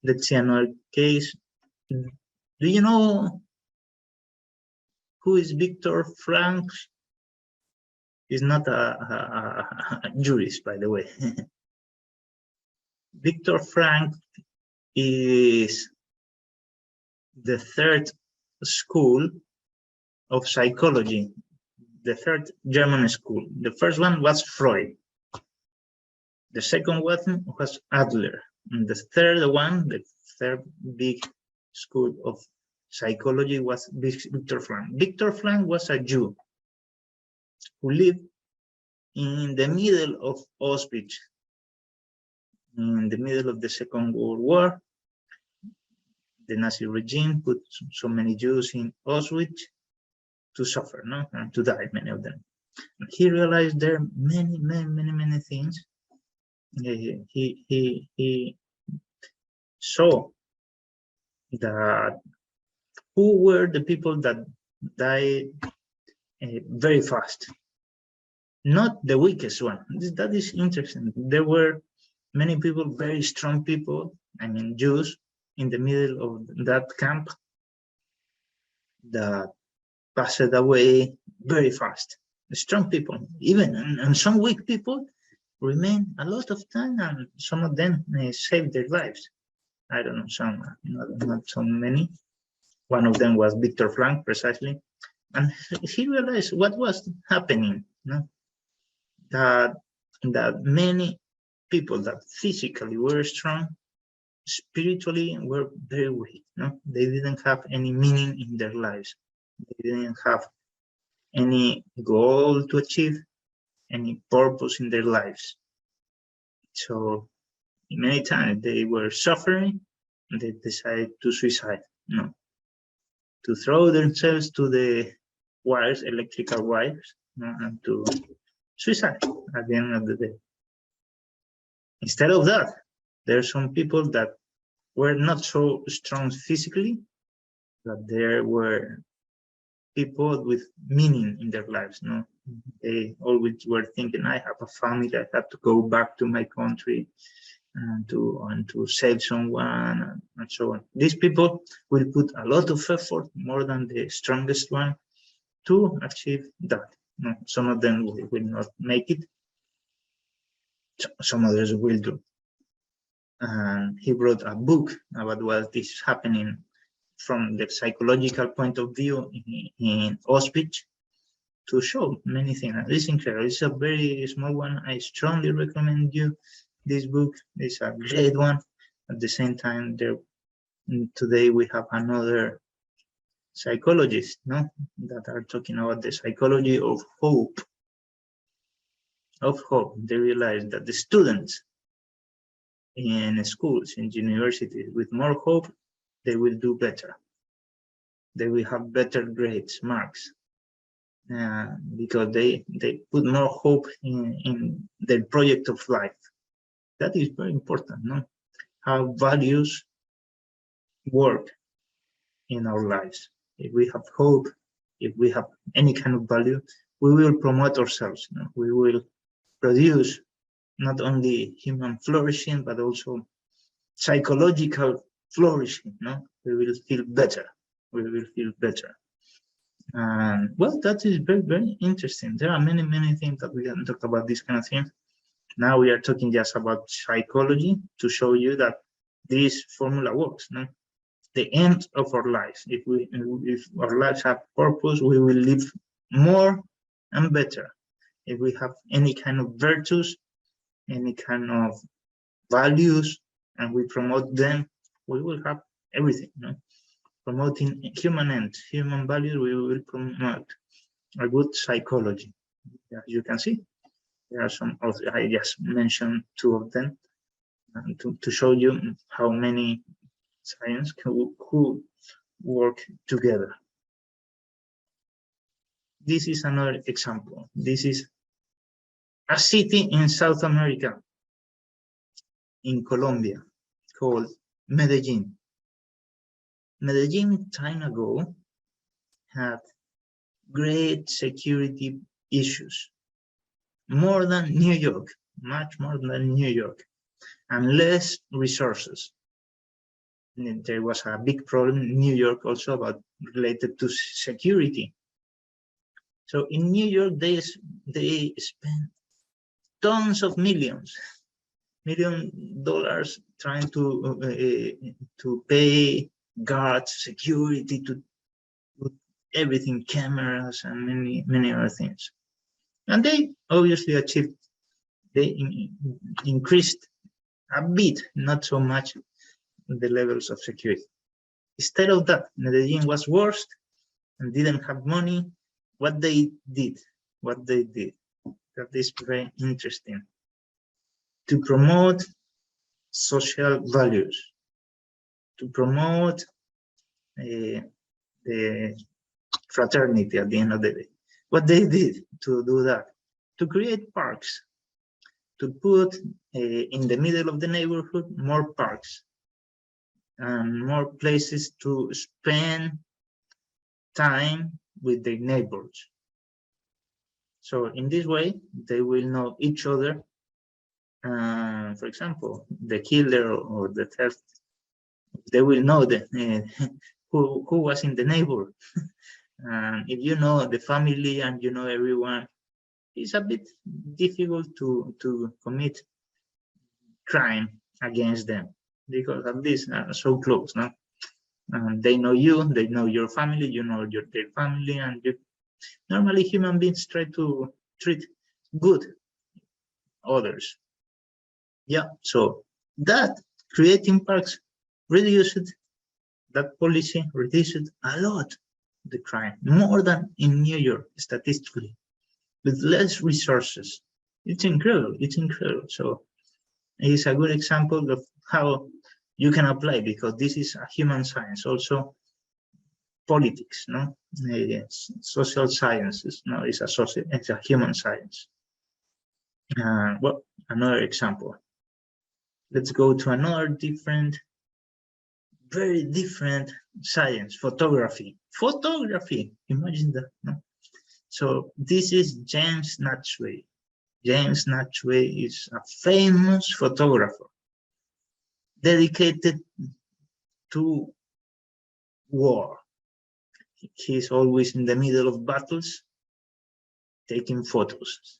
Let's see another case. Do you know who is Viktor Frankl? He's not a jurist, by the way. Viktor Frankl is the third school of psychology, the third German school. The first one was Freud. The second one was Adler. And the third one, the third big school of psychology, was Viktor Frankl. Viktor Frankl was a Jew who lived in the middle of Auschwitz, in the middle of the Second World War. The Nazi regime put so many Jews in Auschwitz to suffer, no, and to die, many of them. And he realized there are many things. He saw that who were the people that died very fast. Not the weakest one. That is interesting. There were many people, very strong people, I mean Jews, in the middle of that camp. that passed away very fast. Strong people, even and some weak people, remain a lot of time, and some of them saved their lives. I don't know, some, not so many. One of them was Victor Frank, precisely. And he realized what was happening, that many people that physically were strong, spiritually were very weak. They didn't have any meaning in their lives. They didn't have any goal to achieve, any purpose in their lives. So many times they were suffering, and they decided to suicide, to throw themselves to the wires, electrical wires, and to suicide at the end of the day. Instead of that, there are some people that were not so strong physically, but there were people with meaning in their lives. They always were thinking, I have a family, I have to go back to my country and to save someone, and so on. These people will put a lot of effort, more than the strongest one, to achieve that. Some of them will not make it, some others will do. And he wrote a book about what is happening from the psychological point of view in Auschwitz, to show many things. It's incredible. It's a very small one. I strongly recommend you this book. It's a great one. At the same time, today we have another psychologists, that are talking about the psychology of hope. They realize that the students in schools, in universities, with more hope, they will do better. They will have better grades, marks, because they put more hope in their project of life. That is very important, how values work in our lives. If we have hope, if we have any kind of value, we will promote ourselves. We will produce not only human flourishing, but also psychological flourishing. We will feel better. We will feel better. And well, that is very, very interesting. There are many, many things that we can talk about this kind of thing. Now we are talking just about psychology to show you that this formula works. The end of our lives. If our lives have purpose, we will live more and better. If we have any kind of virtues, any kind of values, and we promote them, we will have everything. Promoting human ends, human values, we will promote a good psychology. As you can see, there are some of, I just mentioned two of them, to show you how many science could work together. This is another example. This is a city in South America, in Colombia, called Medellin. Medellin, time ago, had great security issues, more than New York, much more than New York, and less resources. And there was a big problem in New York also related to security. So in New York, they spent tons of $millions trying to pay guards, security, to everything, cameras, and many other things. And they obviously achieved, they increased a bit, not so much, the levels of security. Instead of that, Medellin was worse and didn't have money. What they did, that is very interesting. To promote social values, to promote the fraternity at the end of the day. What they did to do that, to create parks, to put in the middle of the neighborhood more parks and more places to spend time with their neighbors. So in this way, they will know each other. For example, the killer or the theft, they will know who was in the neighbor. And if you know the family and you know everyone, it's a bit difficult to commit crime against them, because at least so close, no? They know you, they know your family, you know their family, and normally human beings try to treat good others. Yeah, so that creating parks reduced, that policy reduced a lot the crime, more than in New York statistically, with less resources. It's incredible, it's incredible. So it's a good example of how you can apply, because this is a human science, also politics, no? Social sciences, no, it's a human science. Well, another example. Let's go to another different, very different science, photography. Photography, imagine that, no? So this is James Natchway. James Natchway is a famous photographer dedicated to war. He's always in the middle of battles, taking photos.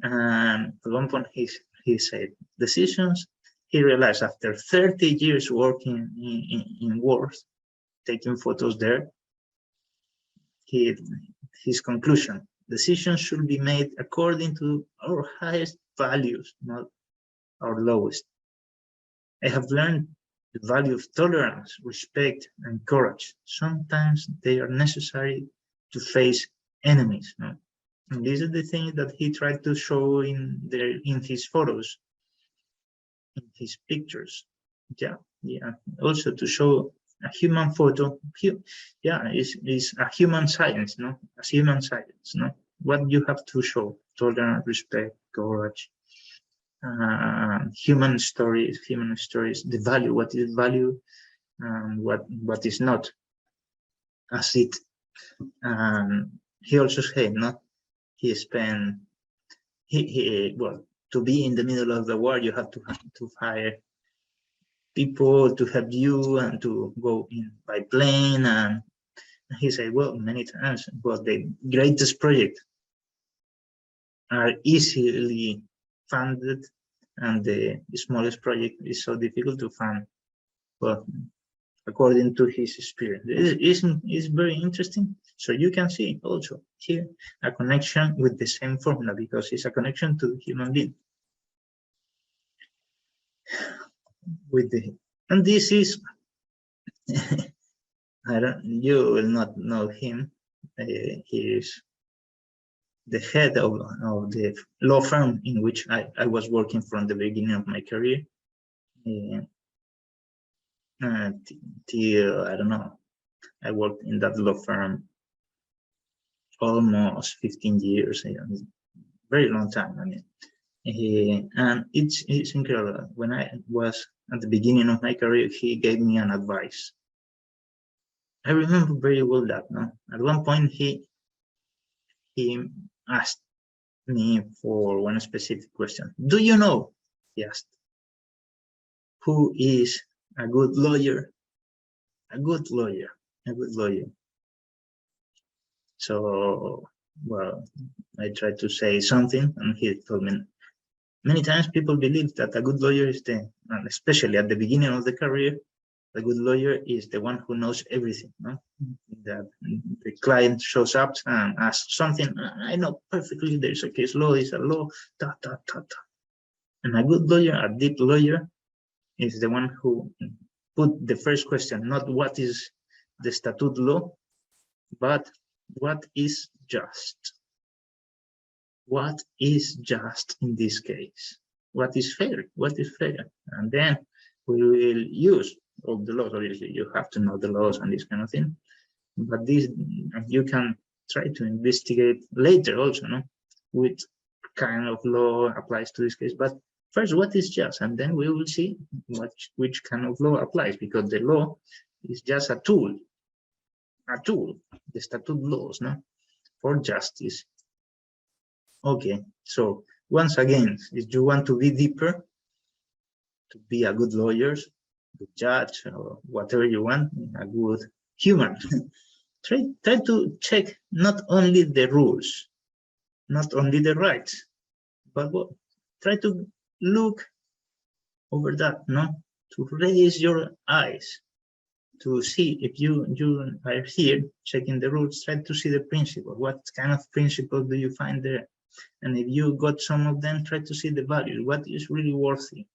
And at one point he said, decisions, he realized after 30 years working in wars, taking photos there, his conclusion, decisions should be made according to our highest values, not our lowest. I have learned the value of tolerance, respect, and courage. Sometimes they are necessary to face enemies. No? And this is the thing that he tried to show in his photos, in his pictures. Yeah. Also to show a human photo. Yeah, is a human science, no? As human science, no? What you have to show: tolerance, respect, courage. Human stories, the value, what is value, and what is not, as it. He also said, no, he spent, well, to be in the middle of the war, you have to hire people to help you and to go in by plane. And he said, well, many times, well, the greatest projects are easily funded, and the smallest project is so difficult to fund. But according to his experience, it's very interesting. So you can see also here a connection with the same formula, because it's a connection to the human being. And this is you will not know him. He is the head of the law firm in which I was working from the beginning of my career. Till, I don't know, I worked in that law firm almost 15 years, very long time. I mean, and it's incredible. When I was at the beginning of my career, he gave me an advice. I remember very well that, no? At one point, he asked me for one specific question. Do you know, he asked, who is a good lawyer? A good lawyer, a good lawyer. So, well, I tried to say something, and he told me, many times people believe that a good lawyer is and especially at the beginning of the career, a good lawyer is the one who knows everything, no? That the client shows up and asks something, I know perfectly, there's a case law, is a law, ta, ta, ta, ta. And a good lawyer, a deep lawyer, is the one who put the first question, not what is the statute law, but what is just? What is just in this case? What is fair? What is fair? And then we will use all the laws. Obviously, you have to know the laws and this kind of thing. But this, you can try to investigate later also, no? Which kind of law applies to this case. But first, what is just? And then we will see which kind of law applies, because the law is just a tool, the statute laws, no? For justice. Okay, so once again, if you want to be deeper, to be a good lawyer, good judge, or whatever you want, a good human. try to check not only the rules, not only the rights, but try to look over that, no? To raise your eyes, to see if you are here checking the rules, try to see the principle. What kind of principle do you find there? And if you got some of them, try to see the values. What is really worthy?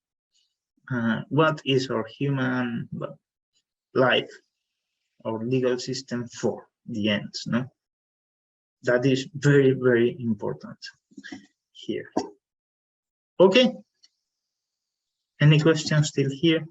What is our human life, our legal system for the ends, no? That is very, very important here. Okay. Any questions still here?